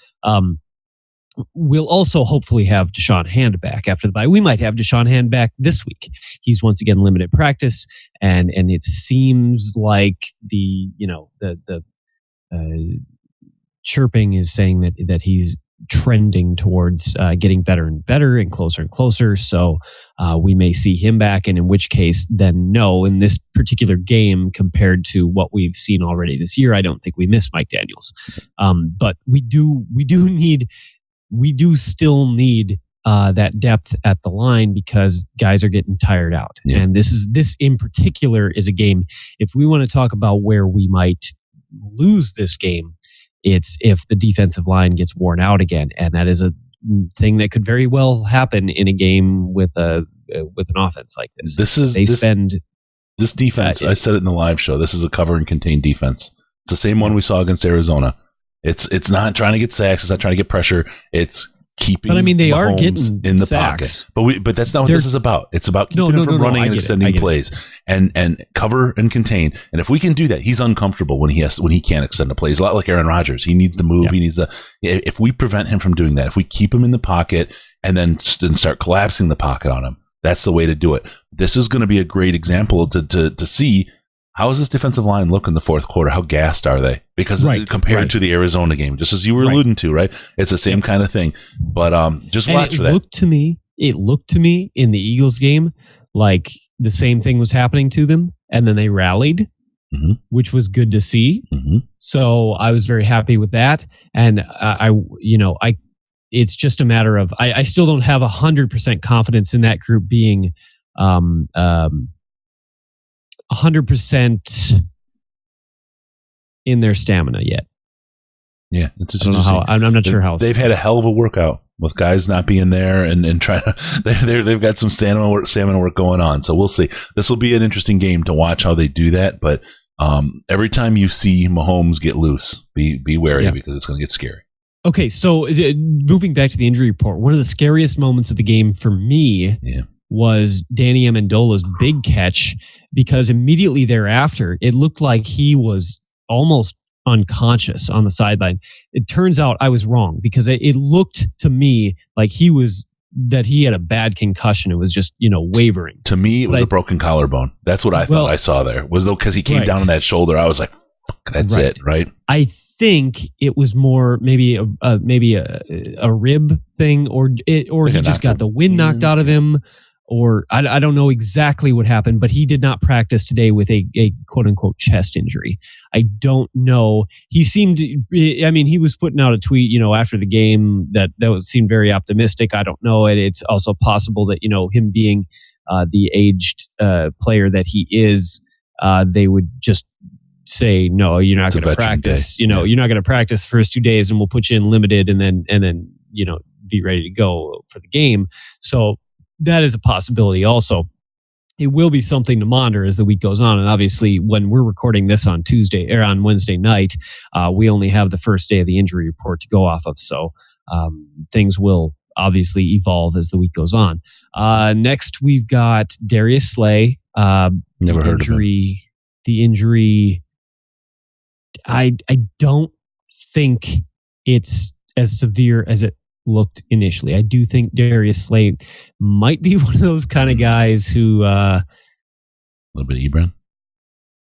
We'll also hopefully have Deshaun Hand back after the bye. We might have Deshaun Hand back this week. He's once again limited practice, and it seems like the chirping is saying that he's trending towards getting better and better and closer. So we may see him back, and in which case, then no, in this particular game compared to what we've seen already this year, I don't think we miss Mike Daniels. But we do still need that depth at the line because guys are getting tired out. Yeah. And this in particular is a game, if we want to talk about where we might lose this game, it's if the defensive line gets worn out again, and that is a thing that could very well happen in a game with an offense like this. This defense. I said it in the live show. This is a cover and contain defense. It's the same one we saw against Arizona. It's not trying to get sacks. It's not trying to get pressure. It's keeping. But I mean, they are Mahomes getting in the sacks. pocket. But that's not what this is about. It's about keeping him from running and extending plays and cover and contain. And if we can do that, he's uncomfortable when he can't extend a play. He's a lot like Aaron Rodgers. He needs to move. Yeah. He needs to. If we prevent him from doing that, if we keep him in the pocket and then start collapsing the pocket on him, that's the way to do it. This is going to be a great example to see. How does this defensive line look in the fourth quarter? How gassed are they? Because compared to the Arizona game, just as you were alluding to, right? It's the same kind of thing. But just watch for that. It looked to me in the Eagles game like the same thing was happening to them, and then they rallied, which was good to see. So I was very happy with that. And it's just a matter of I still don't have 100% confidence in that group being 100% in their stamina yet. Yeah, it's I don't know how. I'm not sure how they've had a hell of a workout with guys not being there and trying to. They've got some stamina work going on. So we'll see. This will be an interesting game to watch how they do that. But every time you see Mahomes get loose, be wary because it's going to get scary. Okay, so moving back to the injury report, one of the scariest moments of the game for me. Yeah. Was Danny Amendola's big catch, because immediately thereafter, it looked like he was almost unconscious on the sideline. It turns out I was wrong, because it looked to me like he had a bad concussion. It was just, wavering. To me, it was a broken collarbone. That's what I thought I saw there. Was though because he came down on that shoulder. I was like, that's it, right? I think it was more maybe a rib thing, or he just got the wind knocked out of him. Or I don't know exactly what happened, but he did not practice today with a quote unquote chest injury. I don't know. He he was putting out a tweet, after the game that seemed very optimistic. I don't know. It's also possible that, him being the aged player that he is, they would just say, no, you're not going to practice. You're not going to practice the first 2 days, and we'll put you in limited and then, be ready to go for the game. So, that is a possibility also. It will be something to monitor as the week goes on. And obviously, when we're recording this on Tuesday or on Wednesday night, we only have the first day of the injury report to go off of. So things will obviously evolve as the week goes on. Next, we've got Darius Slay. Never heard of him. The injury, I don't think it's as severe as it looked initially. I do think Darius Slay might be one of those kind of guys who a little bit Ebron.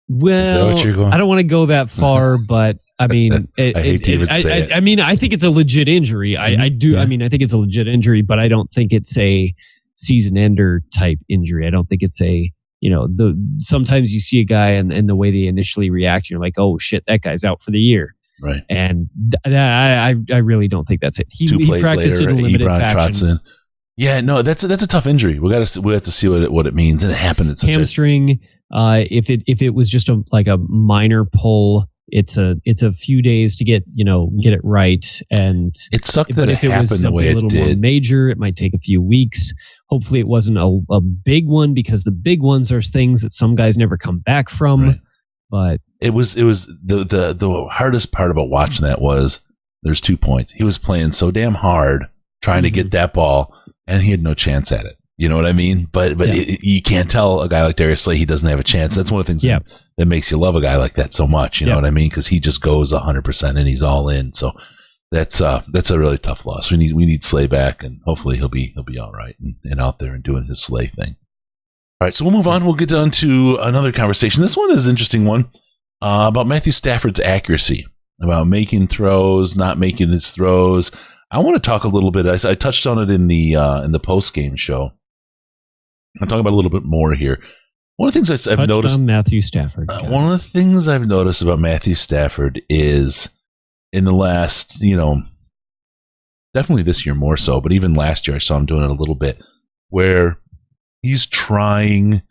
Well, I don't want to go that far, but I mean, I hate to even say it. I mean, I think it's a legit injury. I do. Yeah. I mean, I think it's a legit injury, but I don't think it's a season ender type injury. I don't think it's a, sometimes you see a guy and the way they initially react, you're like, oh shit, that guy's out for the year. Right. And I really don't think that's it. He practiced later, in a limited fashion. Yeah, no, that's a tough injury. We have to see what it means, and it happened at such hamstring. If it was just a minor pull, it's a few days to get it right. And it sucked that it happened the way it did. More major, it might take a few weeks. Hopefully, it wasn't a big one, because the big ones are things that some guys never come back from. Right. But it was the hardest part about watching that was there's 2 points. He was playing so damn hard trying to get that ball, and he had no chance at it. You know what I mean? But you can't tell a guy like Darius Slay he doesn't have a chance. That's one of the things that makes you love a guy like that so much. You know what I mean? Because he just goes 100% and he's all in. So that's a really tough loss. We need Slay back, and hopefully he'll be all right and out there and doing his Slay thing. All right, so we'll move on. We'll get on to another conversation. This one is an interesting one about Matthew Stafford's accuracy, about making throws, not making his throws. I want to talk a little bit. I touched on it in the post-game show. I'll talk about a little bit more here. One of the things I've noticed on Matthew Stafford. One of the things I've noticed about Matthew Stafford is in the last, definitely this year more so, but even last year I saw him doing it a little bit, where he's trying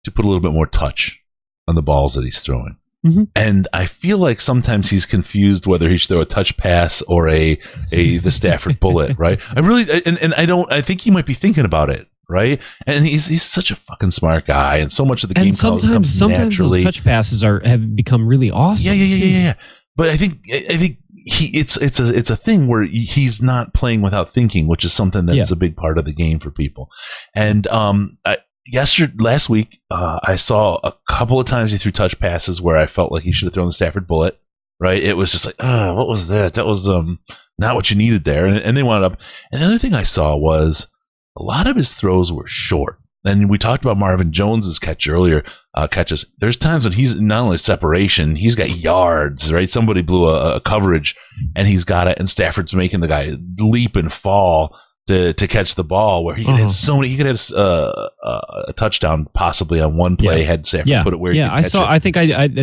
to put a little bit more touch on the balls that he's throwing. And I feel like sometimes he's confused whether he should throw a touch pass or the Stafford bullet, right? I think he might be thinking about it, right? And he's such a fucking smart guy, and so much of the game comes naturally. Those touch passes have become really awesome. Yeah. But I think it's a thing where he's not playing without thinking, which is something that's a big part of the game for people. And last week, I saw a couple of times he threw touch passes where I felt like he should have thrown the Stafford bullet. Right? It was just like, what was that? That was not what you needed there. And they wound up. And the other thing I saw was a lot of his throws were short. And we talked about Marvin Jones's catches. There's times when he's not only separation, he's got yards, right? Somebody blew a coverage and he's got it, and Stafford's making the guy leap and fall to catch the ball, where he could have he could have a touchdown possibly on one play had Stafford put it where he could catch it. I think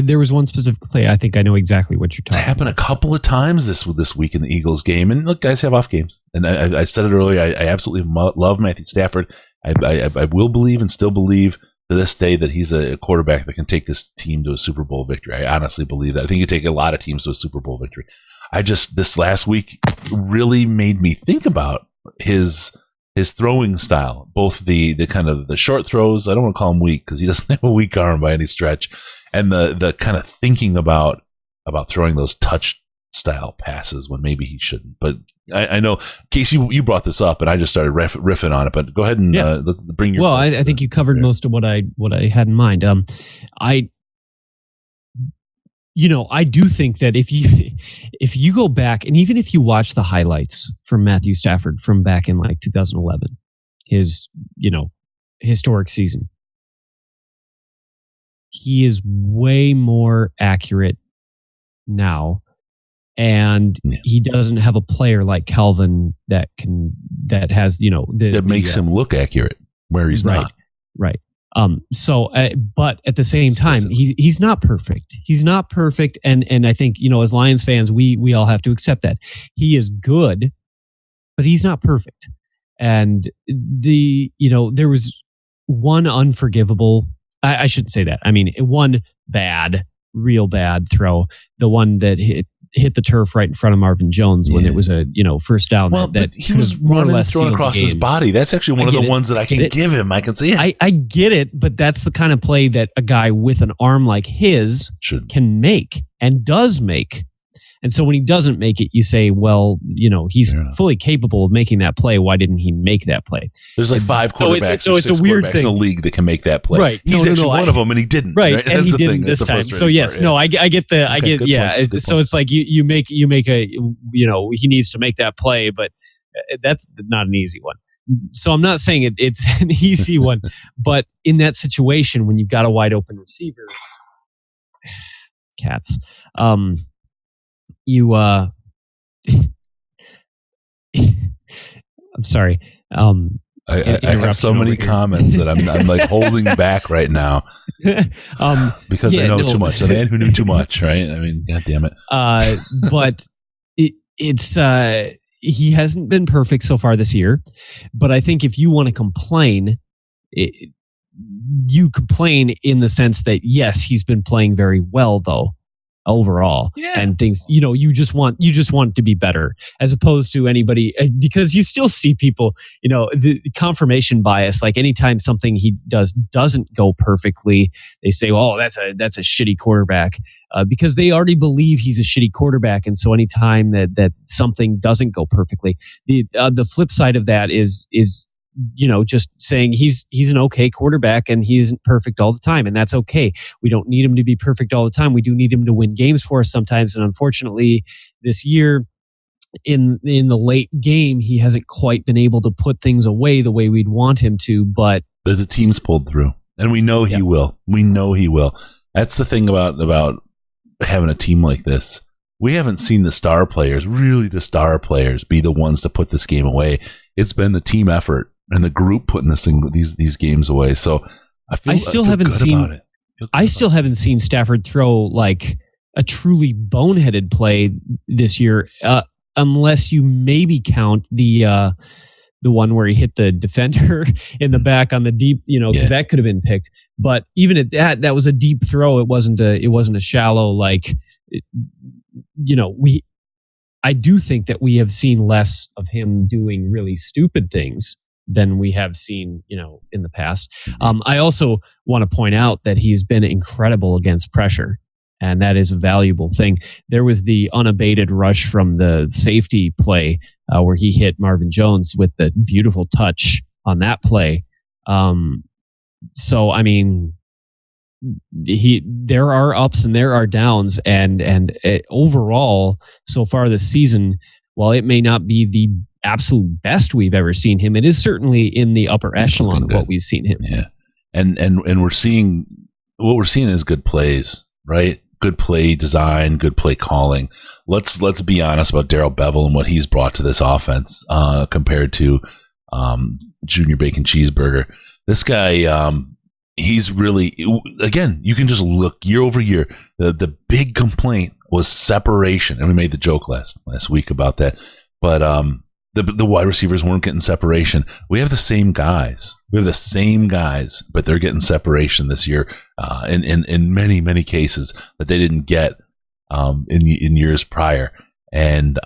there was one specific play. I think I know exactly what you're talking about. It happened a couple of times this week in the Eagles game. And look, guys have off games. And I said it earlier, I absolutely love Matthew Stafford. I will believe and still believe to this day that he's a quarterback that can take this team to a Super Bowl victory. I honestly believe that. I think you take a lot of teams to a Super Bowl victory. This last week really made me think about his throwing style, both the kind of the short throws. I don't want to call him weak because he doesn't have a weak arm by any stretch, and the kind of thinking about throwing those touch style passes when maybe he shouldn't. But I know, Casey, you brought this up, and I just started riffing on it. But go ahead and let's bring your. Well, I think you covered most of what I had in mind. I do think that if you go back, and even if you watch the highlights from Matthew Stafford from back in like 2011, his historic season, he is way more accurate now. And he doesn't have a player like Calvin that has that makes him look accurate where he's not. Right. But at the same time, he's not perfect. He's not perfect, and I think as Lions fans, we all have to accept that he is good, but he's not perfect. And there was one unforgivable. I shouldn't say that. I mean, one real bad throw, the one that hit the turf right in front of Marvin Jones when it was a first down. Well, that he was running and throwing across his body. That's actually one of the ones that I can give him. I can see it. I get it, but that's the kind of play that a guy with an arm like his can make and does make. And so when he doesn't make it, you say, well, he's fully capable of making that play. Why didn't he make that play? There's like five quarterbacks, so it's a weird thing in the league that can make that play. Right. He's actually one of them, and he didn't. Right. And he didn't this time. So yes, I get the, so it's like you make a, he needs to make that play, but that's not an easy one. So I'm not saying it's an easy one, but in that situation, when you've got a wide open receiver, I'm sorry. I have so many comments that I'm like holding back right now because I know too much. A man who knew too much, right? I mean, God damn it. But it's he hasn't been perfect so far this year. But I think if you want to complain, you complain in the sense that yes, he's been playing very well though. Overall, and things, you just want it to be better as opposed to anybody, because you still see people, the confirmation bias. Like anytime something he doesn't go perfectly, they say, "Oh, that's a shitty quarterback," because they already believe he's a shitty quarterback. And so anytime that something doesn't go perfectly, the flip side of that is just saying he's an okay quarterback and he isn't perfect all the time. And that's okay. We don't need him to be perfect all the time. We do need him to win games for us sometimes. And unfortunately, this year in the late game, he hasn't quite been able to put things away the way we'd want him to. But the team's pulled through, and we know he will. We know he will. That's the thing about having a team like this. We haven't seen the star players, be the ones to put this game away. It's been the team effort and the group putting these games away. So I still haven't seen Stafford throw like a truly boneheaded play this year, unless you maybe count the the one where he hit the defender in the back on the deep, because that could have been picked. But even at that was a deep throw. It wasn't a shallow, I do think that we have seen less of him doing really stupid things than we have seen, in the past. I also want to point out that he's been incredible against pressure, and that is a valuable thing. There was the unabated rush from the safety play where he hit Marvin Jones with the beautiful touch on that play. So, I mean, there are ups and there are downs, and overall, so far this season, while it may not be the absolute best we've ever seen him, it is certainly in the upper echelon of what we've seen him. Yeah, and we're seeing is good plays, right? Good play design, good play calling. Let's be honest about Darrell Bevel and what he's brought to this offense compared to Junior Bacon Cheeseburger. This guy, he's really, again, you can just look year over year. The big complaint was separation, and we made the joke last week about that. But the wide receivers weren't getting separation. We have the same guys. But they're getting separation this year in many, many cases that they didn't get in years prior. And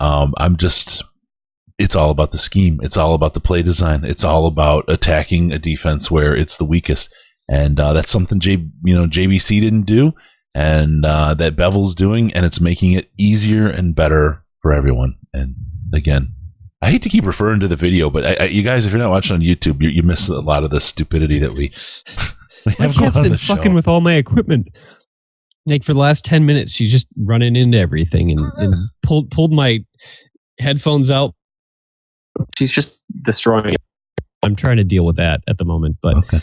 it's all about the scheme. It's all about the play design. It's all about attacking a defense where it's the weakest. And that's something JBC didn't do, and that Bevel's doing, and it's making it easier and better for everyone. And again, I hate to keep referring to the video, but you guys, if you're not watching on YouTube, you miss a lot of the stupidity that we my cat's been fucking with all my equipment. Like for the last 10 minutes, she's just running into everything and pulled my headphones out. She's just destroying it. I'm trying to deal with that at the moment, but okay.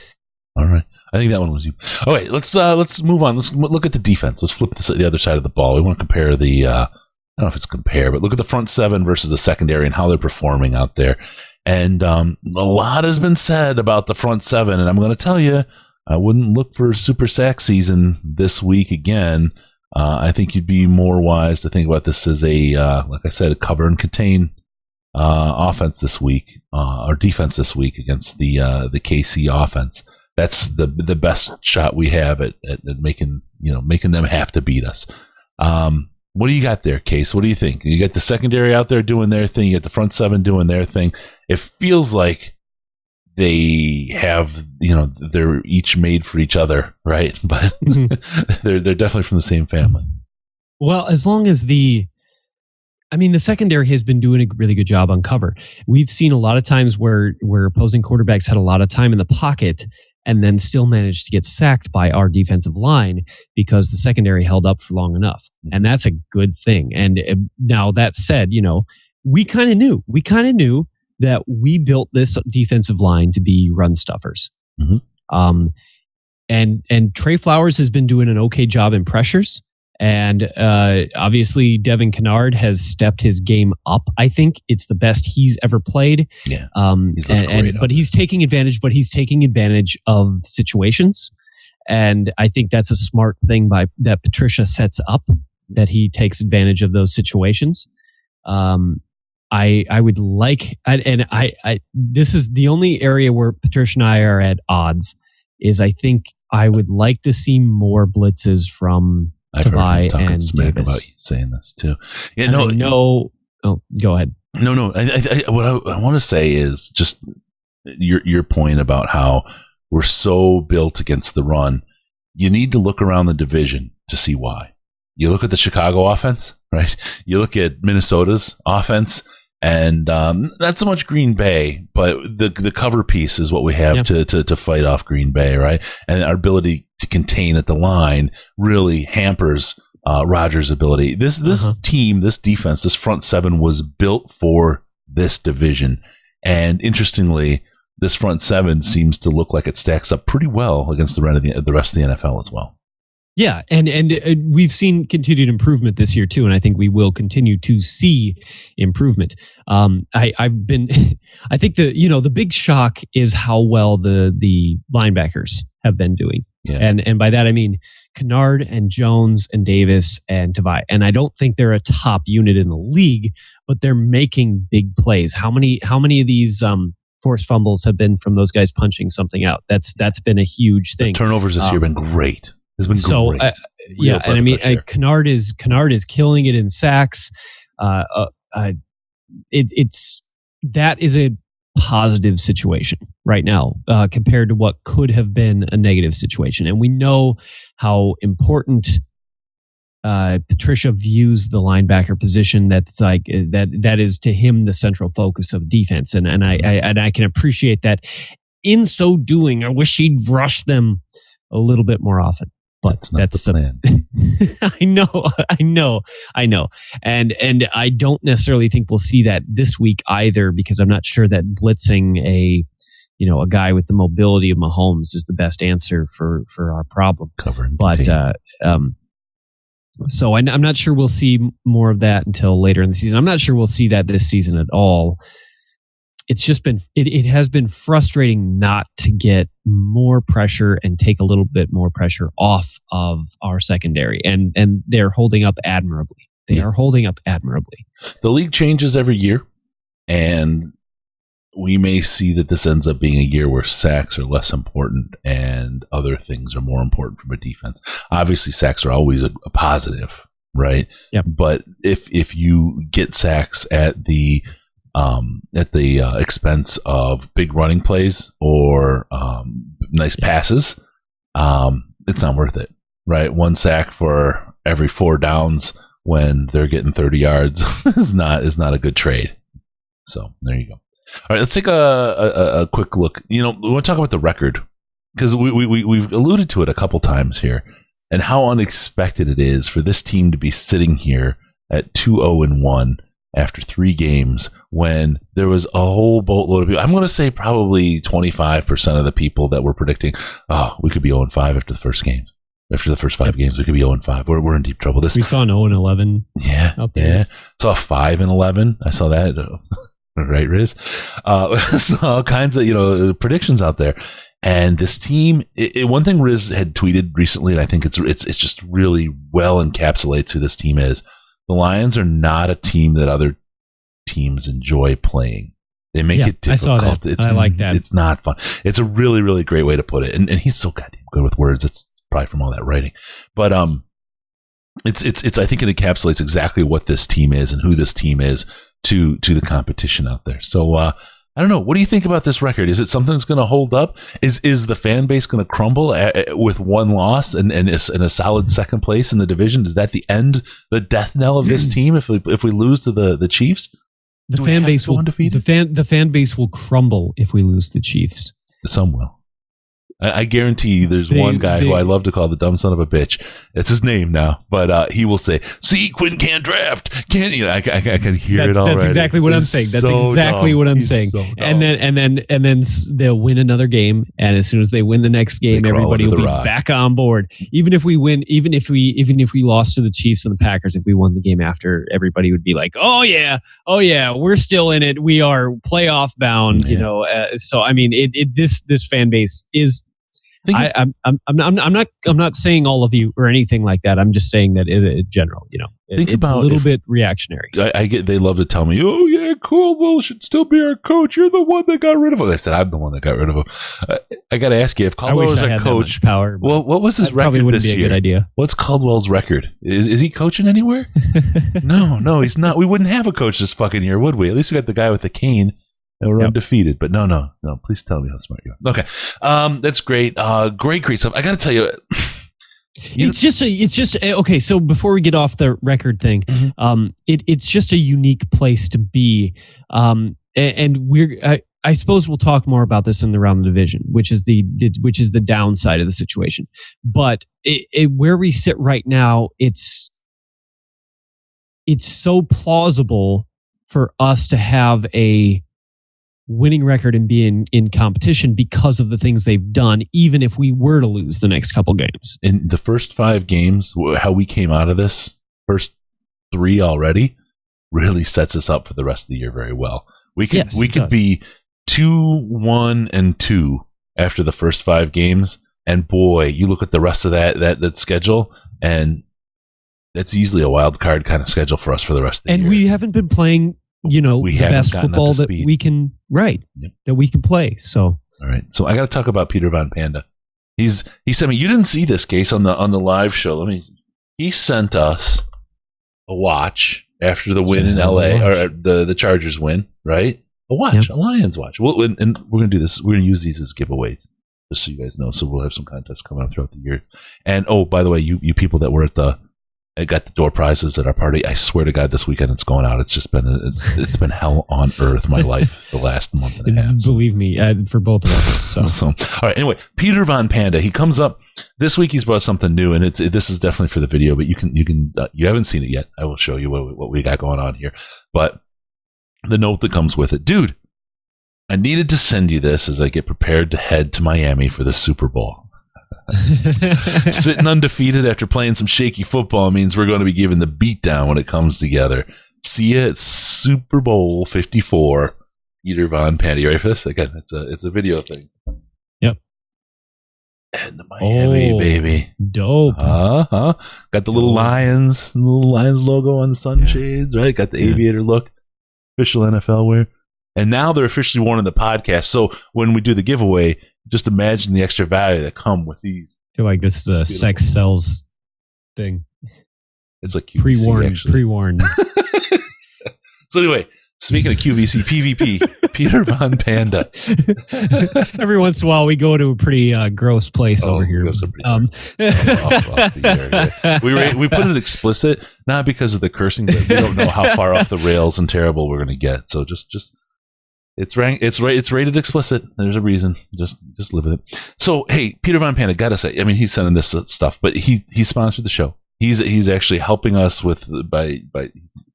All right. I think that one was you. All right, let's move on. Let's look at the defense. Let's flip the other side of the ball. We want to compare the I don't know if it's compare, but look at the front seven versus the secondary and how they're performing out there. And a lot has been said about the front seven, and I'm going to tell you, I wouldn't look for a super sack season this week again. I think you'd be more wise to think about this as like I said, a cover and contain offense this week, or defense this week against the KC offense. That's the best shot we have at making them have to beat us. What do you got there, Case? What do you think? You got the secondary out there doing their thing. You got the front seven doing their thing. It feels like they have, they're each made for each other, right? But they're definitely from the same family. Well, as long as the secondary has been doing a really good job on cover. We've seen a lot of times where opposing quarterbacks had a lot of time in the pocket and then still managed to get sacked by our defensive line because the secondary held up for long enough. And that's a good thing. And now that said, we kind of knew that we built this defensive line to be run stuffers. Mm-hmm. And Trey Flowers has been doing an okay job in pressures. And obviously, Devin Kennard has stepped his game up. I think it's the best he's ever played. Yeah, but he's taking advantage of situations, and I think that's a smart thing that Patricia sets up, that he takes advantage of those situations. I would like, and I this is the only area where Patricia and I are at odds. Is I think I would like to see more blitzes from Tavai and Davis. About you saying this too. Yeah, no. Oh, go ahead. No. What I want to say is just your point about how we're so built against the run. You need to look around the division to see why. You look at the Chicago offense, right? You look at Minnesota's offense, and not so much Green Bay, but the cover piece is what we have to fight off Green Bay, right? And our ability to contain at the line really hampers Rodgers' ability. This team, this defense, this front seven was built for this division. And interestingly, this front seven seems to look like it stacks up pretty well against the rest of the NFL as well. Yeah, and we've seen continued improvement this year too, and I think we will continue to see improvement. I think the big shock is how well the linebackers have been doing. Yeah. And by that I mean Kennard and Jones and Davis and Tavai. And I don't think they're a top unit in the league, but they're making big plays. How many of these forced fumbles have been from those guys punching something out. That's been a huge thing. The turnovers this year have been great. It's been great. Yeah, and I mean, Kennard is killing it in sacks. It's that is a positive situation right now compared to what could have been a negative situation, and we know how important Patricia views the linebacker position. That's like that is to him the central focus of defense, and I can appreciate that. In so doing, I wish he'd rush them a little bit more often. But that's the plan. I know. And I don't necessarily think we'll see that this week either, because I'm not sure that blitzing a guy with the mobility of Mahomes is the best answer for our problem. But so I'm not sure we'll see more of that until later in the season. I'm not sure we'll see that this season at all. It's just been it has been frustrating not to get more pressure and take a little bit more pressure off of our secondary, and they're holding up admirably. They are holding up admirably. The league changes every year, and we may see that this ends up being a year where sacks are less important and other things are more important from a defense. Obviously, sacks are always a positive, right? Yep. But if you get sacks at the expense of big running plays or nice passes, it's not worth it, right? One sack for every 4 downs when they're getting 30 yards is not a good trade. So there you go. All right, let's take a quick look. We want to talk about the record, because we've alluded to it a couple times here, and how unexpected it is for this team to be sitting here at 2-0-1 after 3 games, when there was a whole boatload of people. I'm going to say probably 25% of the people that were predicting, we could be 0-5 after the first game. After the first 5 games, we could be 0-5. We're in deep trouble. We saw an 0-11. Yeah, out there. Yeah. Saw 5-11. I saw that. Right, Riz? So all kinds of predictions out there. And this team, one thing Riz had tweeted recently, and I think it's just really well encapsulates who this team is. The Lions are not a team that other teams enjoy playing. They make it difficult. I saw that. I like that. It's not fun. It's a really, really great way to put it. And he's so goddamn good with words. It's probably from all that writing. But it's I think it encapsulates exactly what this team is and who this team is to the competition out there. So I don't know. What do you think about this record? Is it something that's going to hold up? Is the fan base going to crumble with 1 loss and a solid second place in the division? Is that the death knell of this team if we lose to the Chiefs? The fan base will undefeated? The fan base will crumble if we lose the Chiefs. Some will. I guarantee there's one guy who I love to call the dumb son of a bitch. It's his name now, but he will say, "See, Quinn can't draft. Can't you?" I can hear it already. That's exactly what I'm saying. That's exactly what I'm saying. So and then they'll win another game, and as soon as they win the next game, everybody will be back on board. Even if we win, even if we lost to the Chiefs and the Packers, if we won the game after, everybody would be like, "Oh yeah, we're still in it. We are playoff bound." Yeah. So I mean, this fan base is. I'm not saying all of you or anything like that. I'm just saying that in general, it's a little bit reactionary. I get they love to tell me, "Oh yeah, Caldwell should still be our coach. You're the one that got rid of him." I said, "I'm the one that got rid of him." I got to ask you, if Caldwell was a coach, power. Well, what was his record wouldn't this be a year? Good idea. What's Caldwell's record? Is he coaching anywhere? No, he's not. We wouldn't have a coach this fucking year, would we? At least we got the guy with the cane. And we're undefeated, but no. Please tell me how smart you are. Okay, that's great. Great stuff. I got to tell you, it's just okay. So before we get off the record thing, it's just a unique place to be, and I suppose we'll talk more about this in the round of the division, which is the downside of the situation. But where we sit right now, it's so plausible for us to have a winning record and be in competition because of the things they've done, even if we were to lose the next couple games. In the first 5 games, how we came out of this, first 3 already, really sets us up for the rest of the year very well. We could be 2-1-2 after the first 5 games, and boy, you look at the rest of that schedule, and that's easily a wild card kind of schedule for us for the rest of the year. And we haven't been playing the best football that we can that we can play. So all right, so I got to talk about Peter Von Panda. He sent me. You didn't see this case on the live show. He sent us a watch after the win in LA, or the Chargers win, right? A watch, a Lions watch. Well, and we're gonna do this. We're gonna use these as giveaways, just so you guys know. So we'll have some contests coming up throughout the year. And by the way, you people that were at got the door prizes at our party. I swear to God, this weekend it's going out. It's just been it's been hell on earth. My life the last month and a half. Believe me, for both of us. So all right. Anyway, Peter Von Panda. He comes up this week. He's brought something new, and this is definitely for the video. But you haven't seen it yet. I will show you what we got going on here. But the note that comes with it, dude. I needed to send you this as I get prepared to head to Miami for the Super Bowl. Sitting undefeated after playing some shaky football means we're going to be given the beatdown when it comes together. See you at Super Bowl 54. Peter Von Panda. You ready for this? Again, it's a video thing. Yep. And Miami, baby. Dope. Got the little Lions logo on the sunshades, right? Got the aviator look. Official NFL wear. And now they're officially worn in the podcast. So when we do the giveaway, just imagine the extra value that come with these. I feel like this is a sex sells thing. It's like QVC, pre-warned. So anyway, speaking of QVC, PvP, Peter Von Panda. Every once in a while, we go to a pretty gross place over here. We put it explicit, not because of the cursing, but we don't know how far off the rails and terrible we're going to get. So just. It's rated explicit. There's a reason. Just live with it. So hey, Peter Von Panda, gotta say, I mean, he's sending this stuff, but he sponsored the show. He's actually helping us with by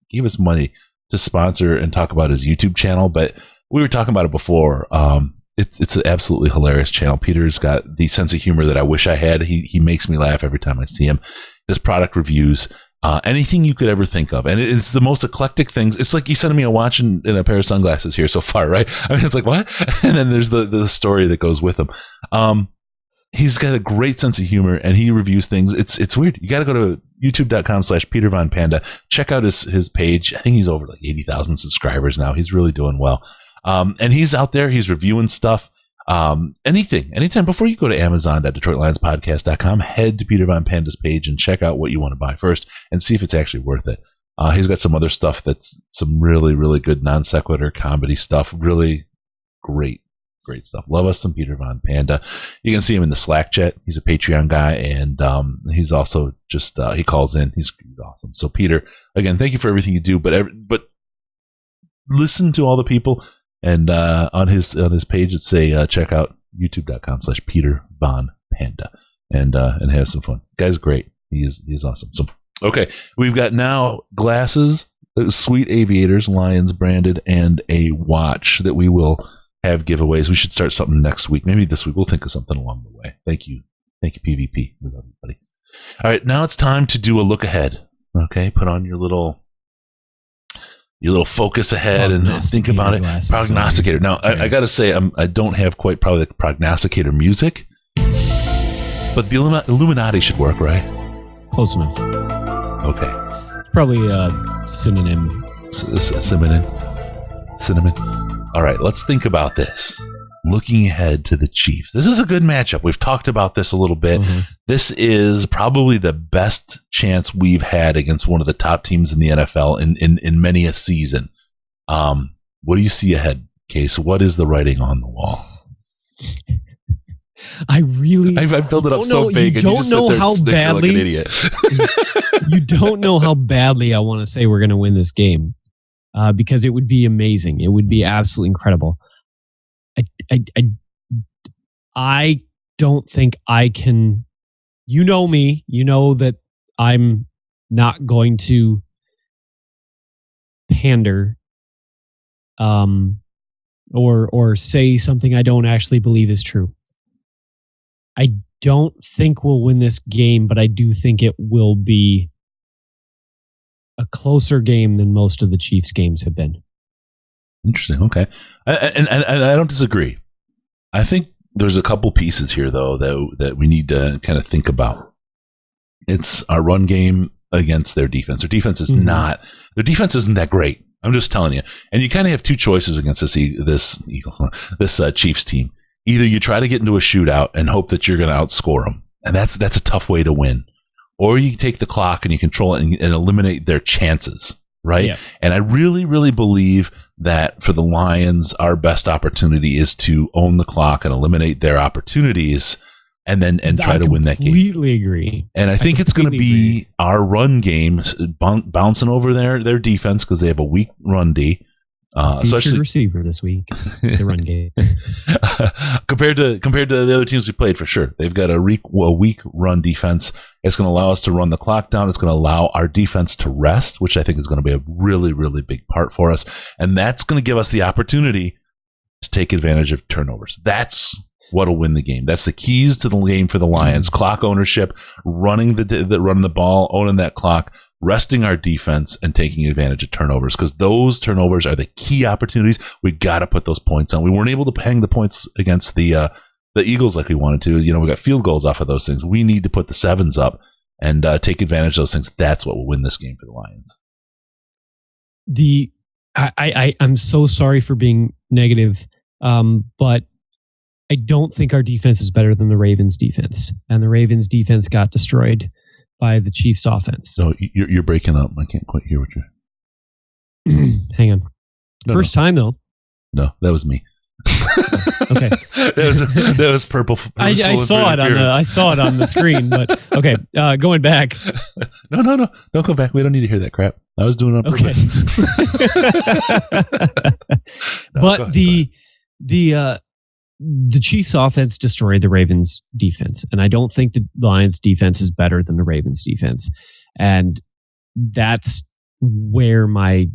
gave us money to sponsor and talk about his YouTube channel. But we were talking about it before. It's an absolutely hilarious channel. Peter's got the sense of humor that I wish I had. He makes me laugh every time I see him. His product reviews. Anything you could ever think of. And it's the most eclectic things. It's like you sent me a watch and a pair of sunglasses here so far, right? I mean, it's like, what? And then there's the story that goes with them. He's got a great sense of humor and he reviews things. It's weird. You got to go to youtube.com/Peter Von Panda. Check out his page. I think he's over like 80,000 subscribers now. He's really doing well. And he's out there. He's reviewing stuff. Anytime before you go to Amazon.DetroitLionsPodcast.com, head to Peter Von Panda's page and check out what you want to buy first and see if it's actually worth it. He's got some other stuff that's some really, really good non sequitur comedy stuff. Really great stuff. Love us some Peter Von Panda. You can see him in the Slack chat. He's a Patreon guy, and he's also just he calls in. He's awesome. So Peter, again, thank you for everything you do. But listen to all the people. And on his page, it's check out youtube.com/Peter Von Panda and have some fun. Guy's great. He's awesome. So okay, we've got now glasses, sweet aviators, Lions branded, and a watch that we will have giveaways. We should start something next week. Maybe this week. We'll think of something along the way. Thank you, PvP. We love you, buddy. All right, now it's time to do a look ahead. Okay, put on your little focus ahead and think about it. Prognosticator. Now, I got to say, I don't have quite probably the prognosticator music, but the Illuminati should work, right? Close enough. Okay. Probably a synonym. Cinnamon. All right, let's think about this. Looking ahead to the Chiefs. This is a good matchup. We've talked about this a little bit. Mm-hmm. This is probably the best chance we've had against one of the top teams in the NFL in many a season. What do you see ahead, Case? What is the writing on the wall? I've built it up so big, and you just sit there and snicker like an idiot. You don't know how badly I want to say we're going to win this game, because it would be amazing. It would be absolutely incredible. I don't think I can. You know me. You know that I'm not going to pander, or say something I don't actually believe is true. I don't think we'll win this game, but I do think it will be a closer game than most of the Chiefs games have been. Interesting. Okay. And I don't disagree. I think there's a couple pieces here, though, that we need to kind of think about. It's our run game against their defense. Their defense is their defense isn't that great. I'm just telling you. And you kind of have two choices against this Chiefs team. Either you try to get into a shootout and hope that you're going to outscore them, and that's a tough way to win. Or you take the clock and you control it and eliminate their chances, right? Yeah. And I really, really believe that for the Lions, our best opportunity is to own the clock and eliminate their opportunities and try to win that game. I completely agree. And I think it's going to be our run game bouncing over their defense because they have a weak run D. Featured receiver this week, the run game. compared to the other teams we played, for sure, they've got a weak run defense. It's going to allow us to run the clock down. It's going to allow our defense to rest, which I think is going to be a really, really big part for us, and that's going to give us the opportunity to take advantage of turnovers. That's what'll win the game. That's the keys to the game for the Lions: clock ownership, running the ball, owning that clock, resting our defense, and taking advantage of turnovers, because those turnovers are the key opportunities. We got to put those points on. We weren't able to hang the points against the Eagles like we wanted to. We got field goals off of those things. We need to put the sevens up and take advantage of those things. That's what will win this game for the Lions. I'm so sorry for being negative, but I don't think our defense is better than the Ravens' defense, and the Ravens' defense got destroyed by the Chiefs' offense. So you're breaking up. I can't quite hear what you're. Hang on. First time though. No, that was me. Okay. that was purple. I saw it on the screen, but okay. Going back. No. Don't go back. We don't need to hear that crap. I was doing it on purpose. But the Chiefs' offense destroyed the Ravens' defense, and I don't think the Lions' defense is better than the Ravens' defense. And that's where my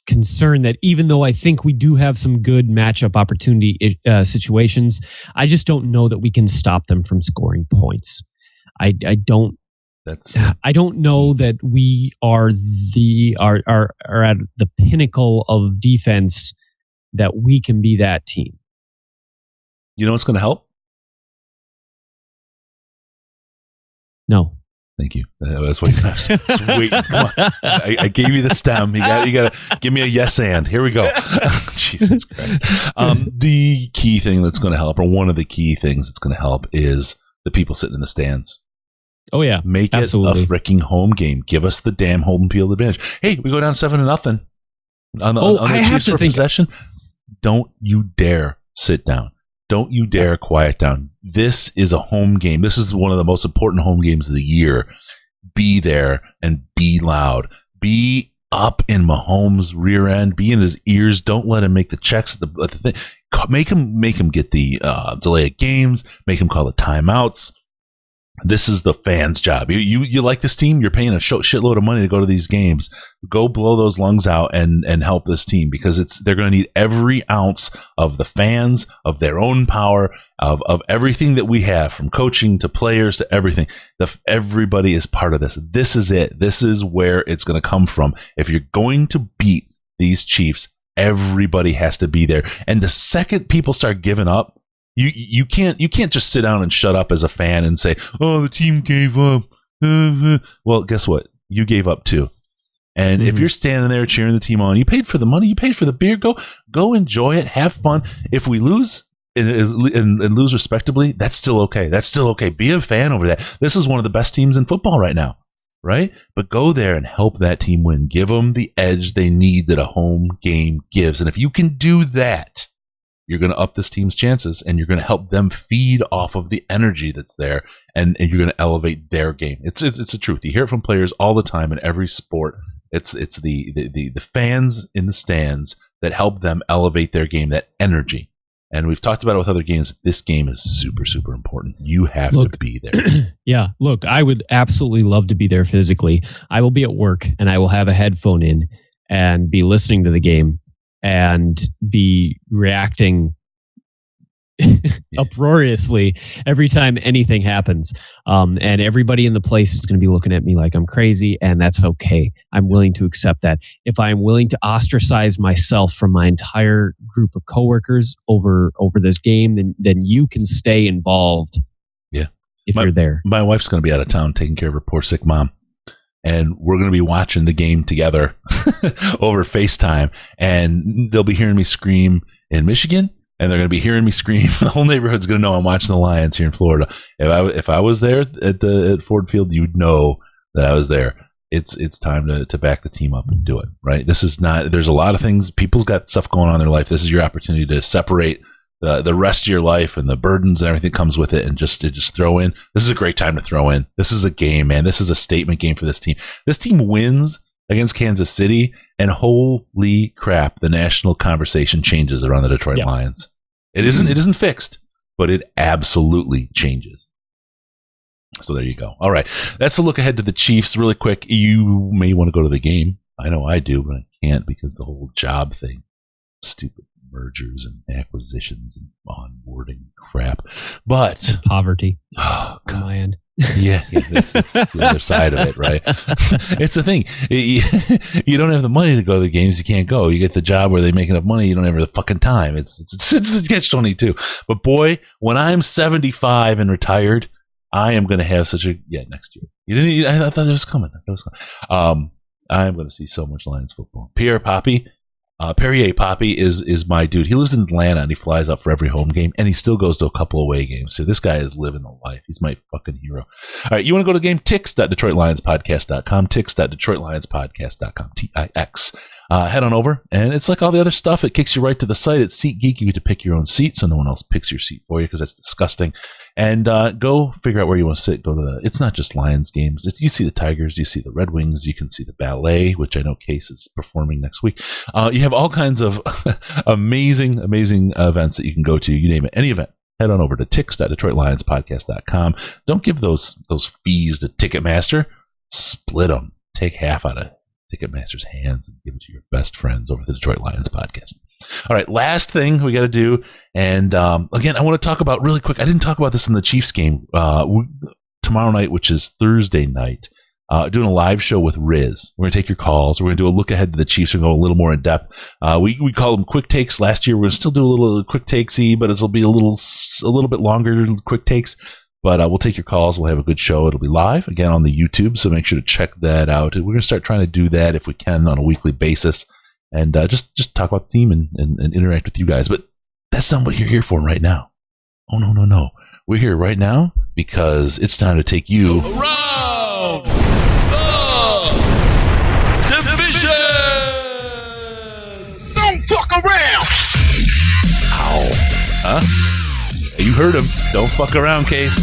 concern, that even though I think we do have some good matchup opportunity situations, I just don't know that we can stop them from scoring points. I don't know that we are at the pinnacle of defense that we can be that team. You know what's going to help? No. Thank you. That's what you just waiting. Come on. I gave you the stem. You got to give me a yes and. Here we go. Jesus Christ. The key thing that's going to help, or one of the key things that's going to help, is the people sitting in the stands. Oh yeah, make absolutely. It a freaking home game. Give us the damn home field advantage. Hey, we go down 7-0 on the Chiefs for possession. Don't you dare sit down. Don't you dare quiet down. This is a home game. This is one of the most important home games of the year. Be there and be loud. Be up in Mahomes' rear end. Be in his ears. Don't let him make the checks at the thing. Make him get the delay of games. Make him call the timeouts. This is the fans' job. You like this team? You're paying a shitload of money to go to these games. Go blow those lungs out and help this team, because they're going to need every ounce of the fans, of their own power, of everything that we have, from coaching to players to everything. Everybody is part of this. This is it. This is where it's going to come from. If you're going to beat these Chiefs, everybody has to be there. And the second people start giving up, You can't just sit down and shut up as a fan and say, "Oh, the team gave up." Well, guess what? You gave up too. And if you're standing there cheering the team on, you paid for the money, you paid for the beer. Go enjoy it, have fun. If we lose and lose respectably, that's still okay. That's still okay. Be a fan over that. This is one of the best teams in football right now, right? But go there and help that team win. Give them the edge they need that a home game gives. And if you can do that, you're going to up this team's chances, and you're going to help them feed off of the energy that's there, and you're going to elevate their game. It's the truth. You hear it from players all the time in every sport. It's the fans in the stands that help them elevate their game, that energy. And we've talked about it with other games. This game is super, super important. You have to be there. Yeah. Look, I would absolutely love to be there physically. I will be at work, and I will have a headphone in and be listening to the game and be reacting uproariously every time anything happens. And everybody in the place is going to be looking at me like I'm crazy, and that's okay. I'm willing to accept that. If I'm willing to ostracize myself from my entire group of coworkers over this game, then you can stay involved. Yeah. If you're there. My wife's going to be out of town taking care of her poor sick mom. and we're going to be watching the game together over FaceTime, and they'll be hearing me scream in Michigan, and they're going to be hearing me scream. The whole neighborhood's going to know I'm watching the Lions here in Florida. If I was there at Ford Field, you'd know that I was there. It's time to back the team up and do it, right? This is not. There's a lot of things. People's got stuff going on in their life. This is your opportunity to separate the rest of your life and the burdens and everything that comes with it, and just throw in. This is a great time to throw in. This is a game, man. This is a statement game for this team. This team wins against Kansas City, and holy crap, the national conversation changes around the Detroit Lions. It isn't fixed, but it absolutely changes. So there you go. All right, that's a look ahead to the Chiefs. Really quick, you may want to go to the game. I know I do, but I can't because the whole job thing, stupid mergers and acquisitions and onboarding crap. But poverty on my end. Yeah, that's the other side of it, right? It's the thing. You don't have the money to go to the games, you can't go. You get the job where they make enough money, you don't have the fucking time. It's a catch-22. But boy, when I'm 75 and retired, I am going to have such a next year. I thought it was coming. I am going to see so much Lions football. Perrier Poppy is my dude. He lives in Atlanta and he flies up for every home game, and he still goes to a couple away games. So this guy is living the life. He's my fucking hero. All right, you want to go to the game? Tix.DetroitLionsPodcast.com. Tix.DetroitLionsPodcast.com. TIX. Head on over, and it's like all the other stuff. It kicks you right to the site. It's SeatGeek. You get to pick your own seat, so no one else picks your seat for you because that's disgusting. And go figure out where you want to sit. Go to it's not just Lions games. You see the Tigers, you see the Red Wings, you can see the ballet, which I know Case is performing next week. You have all kinds of amazing events that you can go to. You name it, any event. Head on over to tix.detroitlionspodcast.com. Don't give those fees to Ticketmaster. Split them. Take half out of Ticketmaster's hands and give it to your best friends over the Detroit Lions podcast. All right, last thing we got to do, and again, I want to talk about really quick. I didn't talk about this in the Chiefs game tomorrow night, which is Thursday night. Doing a live show with Riz. We're going to take your calls. We're going to do a look ahead to the Chiefs and go a little more in depth. We call them quick takes last year. We're going to still do a little quick takesy, but it'll be a little bit longer quick takes. But we'll take your calls. We'll have a good show. It'll be live, again, on the YouTube, so make sure to check that out. We're going to start trying to do that if we can on a weekly basis, and just talk about the team and interact with you guys. But that's not what you're here for right now. Oh, no. We're here right now because it's time to take you around the division. Don't fuck around. Ow. Huh? You heard him. Don't fuck around, Case.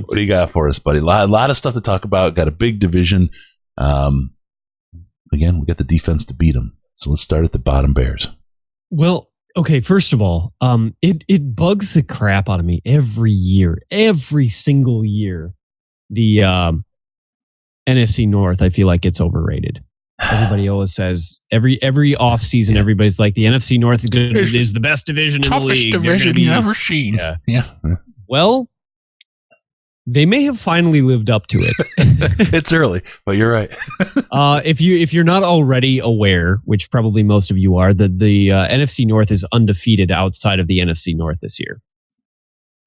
What do you got for us, buddy? A lot of stuff to talk about. Got a big division. Again, we got the defense to beat them. So let's start at the bottom, Bears. Well, okay, first of all, it bugs the crap out of me every single year. The NFC North, I feel like it's overrated. Everybody always says every off season, everybody's like the NFC North is the best division in the league. Toughest division you've ever seen. Yeah. Well, they may have finally lived up to it. It's early, but you're right. If you're not already aware, which probably most of you are, the NFC North is undefeated outside of the NFC North this year.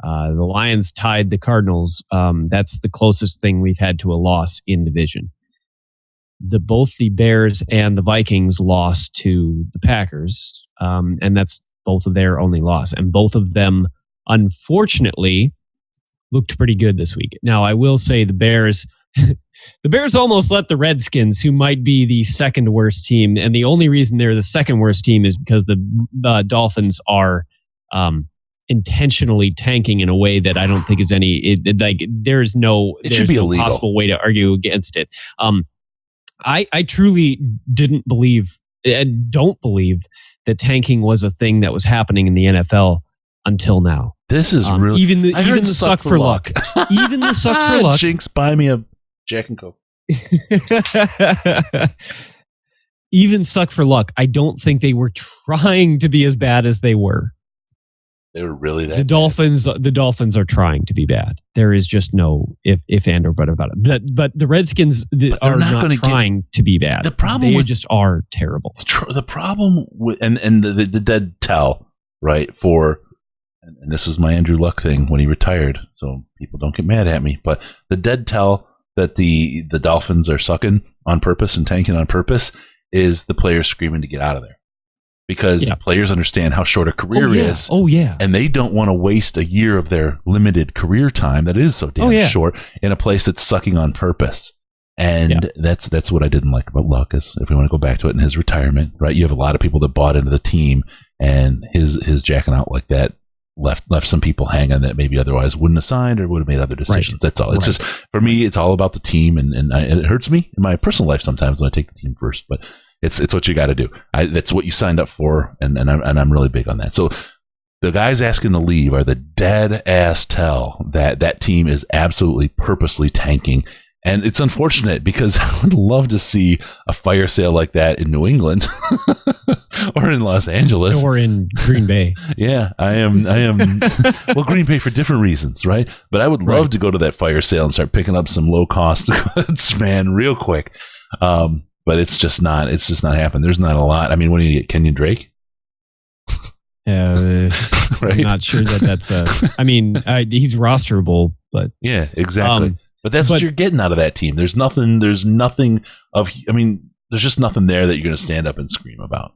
The Lions tied the Cardinals. That's the closest thing we've had to a loss in division. Both the Bears and the Vikings lost to the Packers, and that's both of their only loss. And both of them, unfortunately, looked pretty good this week. Now, I will say the Bears almost let the Redskins, who might be the second worst team, and the only reason they're the second worst team is because the Dolphins are intentionally tanking in a way that I don't think is there's no possible way to argue against it. I truly didn't believe and don't believe that tanking was a thing that was happening in the NFL until now. This is really even the suck for luck. Even the suck for luck. Jinx, buy me a Jack and Coke. Even suck for luck. I don't think they were trying to be as bad as they were. They were really that. The Dolphins are trying to be bad. There is just no if and or but about it. But the Redskins are not trying to be bad. The problem they just are terrible. The problem with and the dead tell right for and this is my Andrew Luck thing when he retired, so people don't get mad at me, but the dead tell that the Dolphins are sucking on purpose and tanking on purpose is the players screaming to get out of there. Because players understand how short a career is. Oh, yeah. And they don't want to waste a year of their limited career time that is so damn short in a place that's sucking on purpose. And that's what I didn't like about Luck, is if we want to go back to it, in his retirement, right? You have a lot of people that bought into the team, and his jacking out like that left some people hanging that maybe otherwise wouldn't have signed or would have made other decisions. That's all. It's just, for me, it's all about the team, and it hurts me in my personal life sometimes when I take the team first, but it's what you got to do. That's what you signed up for, and I'm really big on that. So the guys asking to leave are the dead ass tell that team is absolutely purposely tanking. And it's unfortunate, because I would love to see a fire sale like that in New England or in Los Angeles or in Green Bay. Yeah, I am. Well, Green Bay for different reasons, right? But I would love to go to that fire sale and start picking up some low cost goods, man, real quick. But it's just not happening. There's not a lot. I mean, what do you get? Kenyon Drake? Right? I'm not sure that's I mean, he's rosterable, but yeah, exactly. But that's what you're getting out of that team. There's nothing of, I mean, there's just nothing there that you're going to stand up and scream about.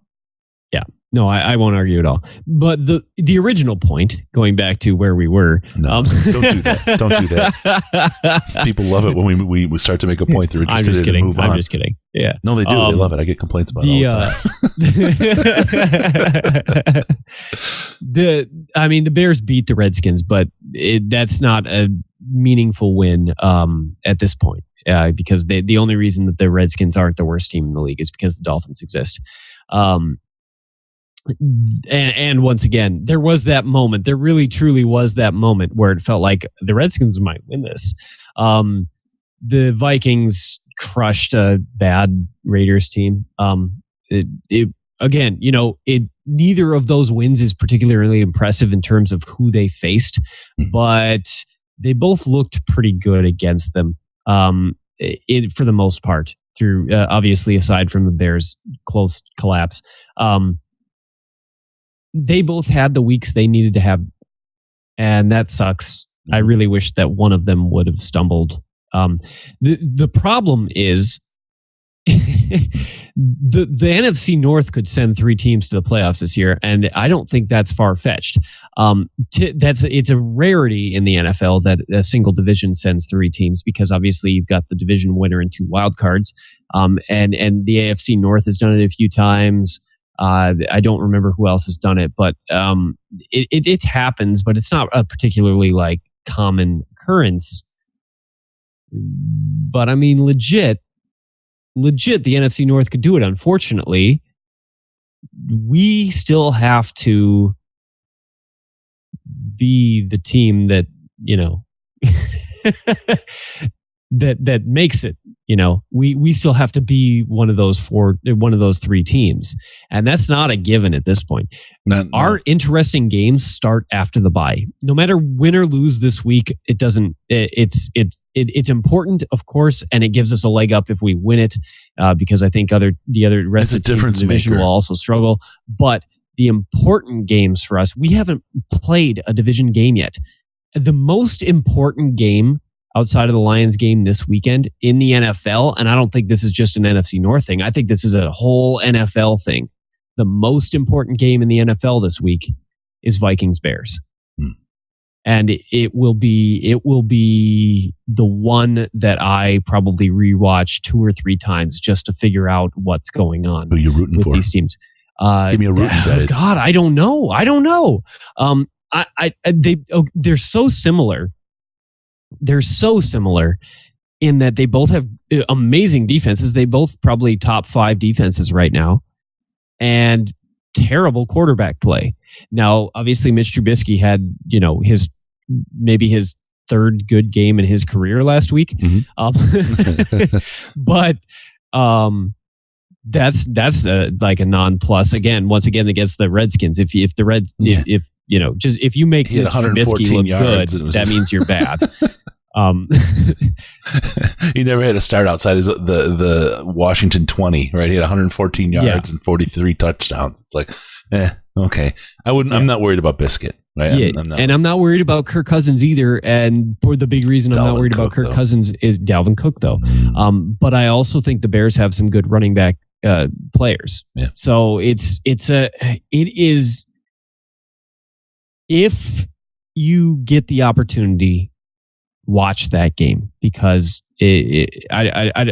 Yeah. No, I won't argue at all. But the original point, going back to where we were. No, don't do that. Don't do that. People love it when we start to make a point. They're interested in it and move on. I'm just kidding. Yeah. No, they do. They love it. I get complaints about it all the time. The Bears beat the Redskins, but that's not a meaningful win at this point, because the only reason that the Redskins aren't the worst team in the league is because the Dolphins exist. And once again, there was that moment. There really, truly was that moment where it felt like the Redskins might win this. The Vikings crushed a bad Raiders team. Neither of those wins is particularly impressive in terms of who they faced, but they both looked pretty good against them for the most part, through obviously aside from the Bears' close collapse. They both had the weeks they needed to have, and that sucks. I really wish that one of them would have stumbled. The problem is the NFC North could send 3 teams to the playoffs this year, and I don't think that's far-fetched. It's a rarity in the NFL that a single division sends 3 teams, because obviously you've got the division winner and 2 wild cards, and the AFC North has done it a few times. I don't remember who else has done it, but it happens, but it's not a particularly common occurrence. But I mean, legit, the NFC North could do it. Unfortunately, we still have to be the team that, that makes it. We still have to be one of those 3 teams, and that's not a given at this point. Our interesting games start after the bye. No matter win or lose this week, it doesn't. It's important, of course, and it gives us a leg up if we win it, because I think the other rest of the teams in the division will also struggle. But the important games for us, we haven't played a division game yet. The most important game outside of the Lions game this weekend in the NFL, and I don't think this is just an NFC North thing. I think this is a whole NFL thing. The most important game in the NFL this week is Vikings-Bears. And it will be the one that I probably rewatch 2 or 3 times just to figure out what's going on. Who you rooting with for? These teams. Give me a rooting guide. God, I don't know. They're so similar. They're so similar in that they both have amazing defenses. They both probably top 5 defenses right now, and terrible quarterback play. Now, obviously, Mitch Trubisky had his 3rd good game in his career last week, but that's a non-plus once again against the Redskins. If you make Mitch Trubisky look good, that means you're bad. He never had a start outside the Washington 20, right? He had 114 yards and 43 touchdowns. It's like, okay. I'm not worried about Biscuit. Right? Yeah, I'm not worried about Kirk Cousins either. And for the big reason I'm not worried about Kirk Cousins is Dalvin Cook, though. But I also think the Bears have some good running back players. Yeah. So it is if you get the opportunity, watch that game because I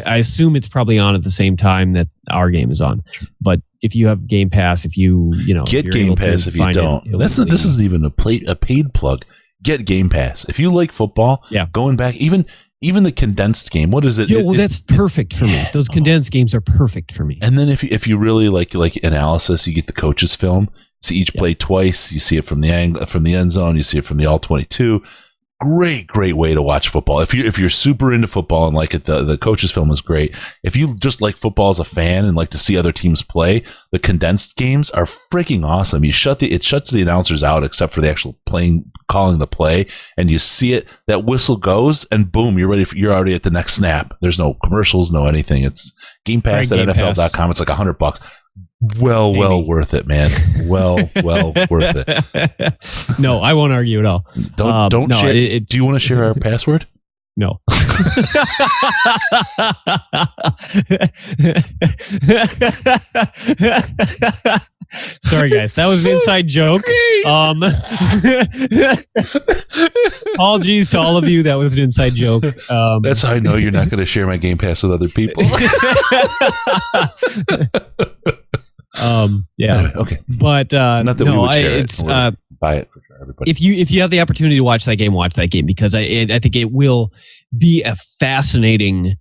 assume it's probably on at the same time that our game is on. But if you have Game Pass, if you get Game Pass, if you don't, this isn't even a paid plug. Get Game Pass if you like football. Yeah, going back even the condensed game. What is it? Yeah, that's perfect for me. Those condensed games are perfect for me. And then if you really like analysis, you get the coaches film. See each play twice. You see it from the angle, from the end zone. You see it from the all 22. Great way to watch football. If you're super into football and like it, the coaches film is great. If you just like football as a fan and like to see other teams play, the condensed games are freaking awesome. It shuts the announcers out except for the actual calling the play, and you see it. That whistle goes, and boom, you're ready. You're already at the next snap. There's no commercials, no anything. It's Game Pass at NFL.com. It's like $100. Well worth it, man. Well worth it. No, I won't argue at all. Don't share. Do you want to share our password? No. Sorry, guys. That was an inside joke. Apologies to all of you. That was an inside joke. That's how I know you're not going to share my Game Pass with other people. Yeah. Anyway, okay. But not that we would share it. Buy it for sure, everybody. If you have the opportunity to watch that game, watch that game because I think it will be a fascinating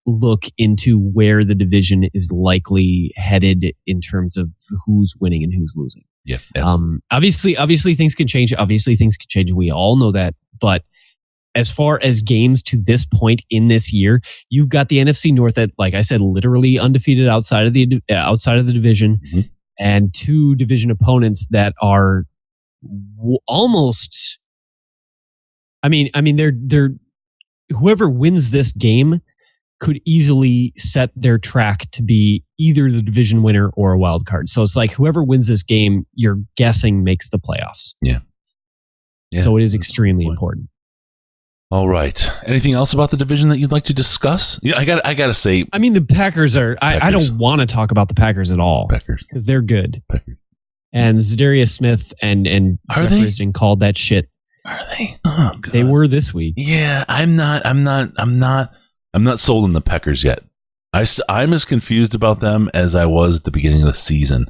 look into where the division is likely headed in terms of who's winning and who's losing. Yeah. Obviously things can change. We all know that. But as far as games to this point in this year, you've got the NFC North that, like I said, literally undefeated outside of the division, and two division opponents that are almost. I mean, they're whoever wins this game could easily set their track to be either the division winner or a wild card. So it's like whoever wins this game, you're guessing makes the playoffs. Yeah. So it is extremely important. All right. Anything else about the division that you'd like to discuss? Yeah, I got to say. I mean, the Packers are. I don't want to talk about the Packers at all. Because they're good. Packers. And Zadarius Smith and Jeff Risdon called that shit. Are they? Oh, God. They were this week. Yeah, I'm not sold on the Packers yet. I'm as confused about them as I was at the beginning of the season.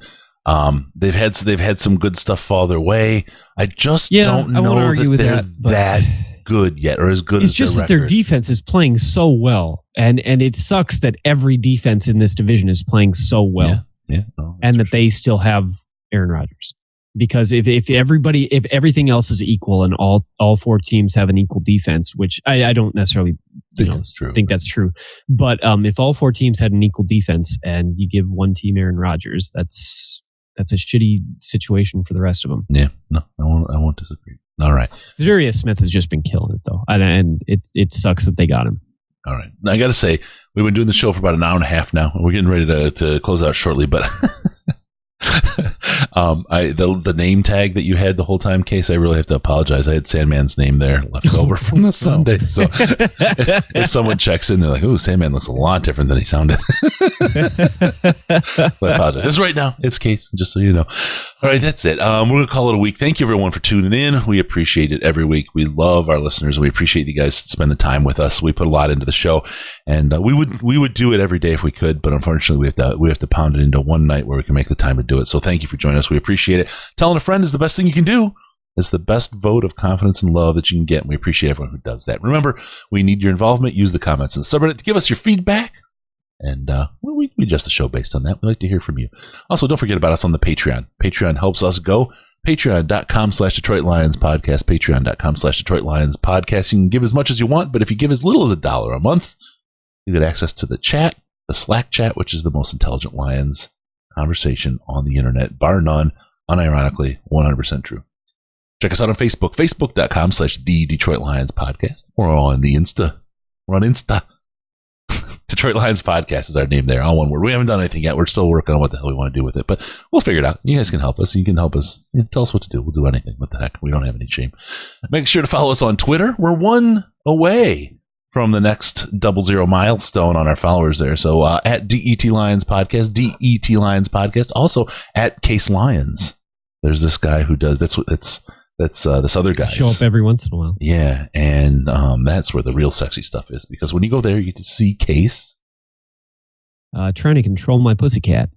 They've had some good stuff fall their way. I just don't know that they're that good yet, or as good as their record. It's just that their defense is playing so well, and it sucks that every defense in this division is playing so well, and that they still have Aaron Rodgers. Because if everything else is equal and all four teams have an equal defense, which I don't necessarily think that's true, but if all four teams had an equal defense and you give one team Aaron Rodgers, that's a shitty situation for the rest of them. Yeah, no, I won't disagree. All right, Zadarius Smith has just been killing it though, and it sucks that they got him. All right, now, I got to say we've been doing the show for about an hour and a half now. We're getting ready to close out shortly, but. The name tag that you had the whole time, Case, I really have to apologize. I had Sandman's name there left over from the Sunday. So if someone checks in, they're like, "Ooh, Sandman looks a lot different than he sounded." I apologize. It's right now. It's Case, just so you know. All right, that's it. We're going to call it a week. Thank you, everyone, for tuning in. We appreciate it every week. We love our listeners. We appreciate you guys spend the time with us. We put a lot into the show, and we would do it every day if we could, but unfortunately, we have to pound it into one night where we can make the time to do it. So thank you for joining us. We appreciate it. Telling a friend is the best thing you can do. It's the best vote of confidence and love that you can get. And we appreciate everyone who does that. Remember, we need your involvement. Use the comments in the subreddit to give us your feedback. And we adjust the show based on that. We'd like to hear from you. Also, don't forget about us on the Patreon. Patreon helps us go. Patreon.com/Detroit Lions podcast. Patreon.com/Detroit Lions podcast. You can give as much as you want, but if you give as little as $1 a month, you get access to the chat, the Slack chat, which is the most intelligent Lions conversation on the internet, bar none, unironically, 100% true. Check us out on Facebook, facebook.com/The Detroit Lions podcast. We're on the Insta. We're on Insta. Detroit Lions Podcast is our name there, all one word. We haven't done anything yet. We're still working on what the hell we want to do with it, but we'll figure it out. You guys can help us. You can help us. Tell us what to do. We'll do anything. What the heck? We don't have any shame. Make sure to follow us on Twitter. We're one away from the next 00 milestone on our followers there. So at DET Lions Podcast, DET Lions Podcast, also at Case Lions. There's this guy who does that's this other guy. Show up every once in a while. Yeah, and that's where the real sexy stuff is, because when you go there, you get to see Case. Trying to control my pussycat.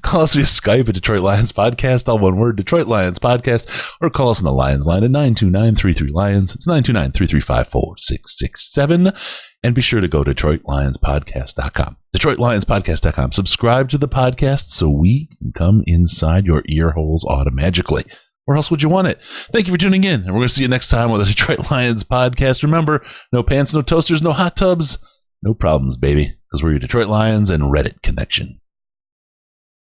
Call us via Skype at Detroit Lions Podcast, all one word, Detroit Lions Podcast, or call us on the Lions line at 929-33-LIONS. It's 929-335-4667. And be sure to go to DetroitLionsPodcast.com. DetroitLionsPodcast.com. Subscribe to the podcast so we can come inside your ear holes automatically. Where else would you want it? Thank you for tuning in, and we're going to see you next time with the Detroit Lions Podcast. Remember, no pants, no toasters, no hot tubs, no problems, baby, because we're your Detroit Lions and Reddit connection.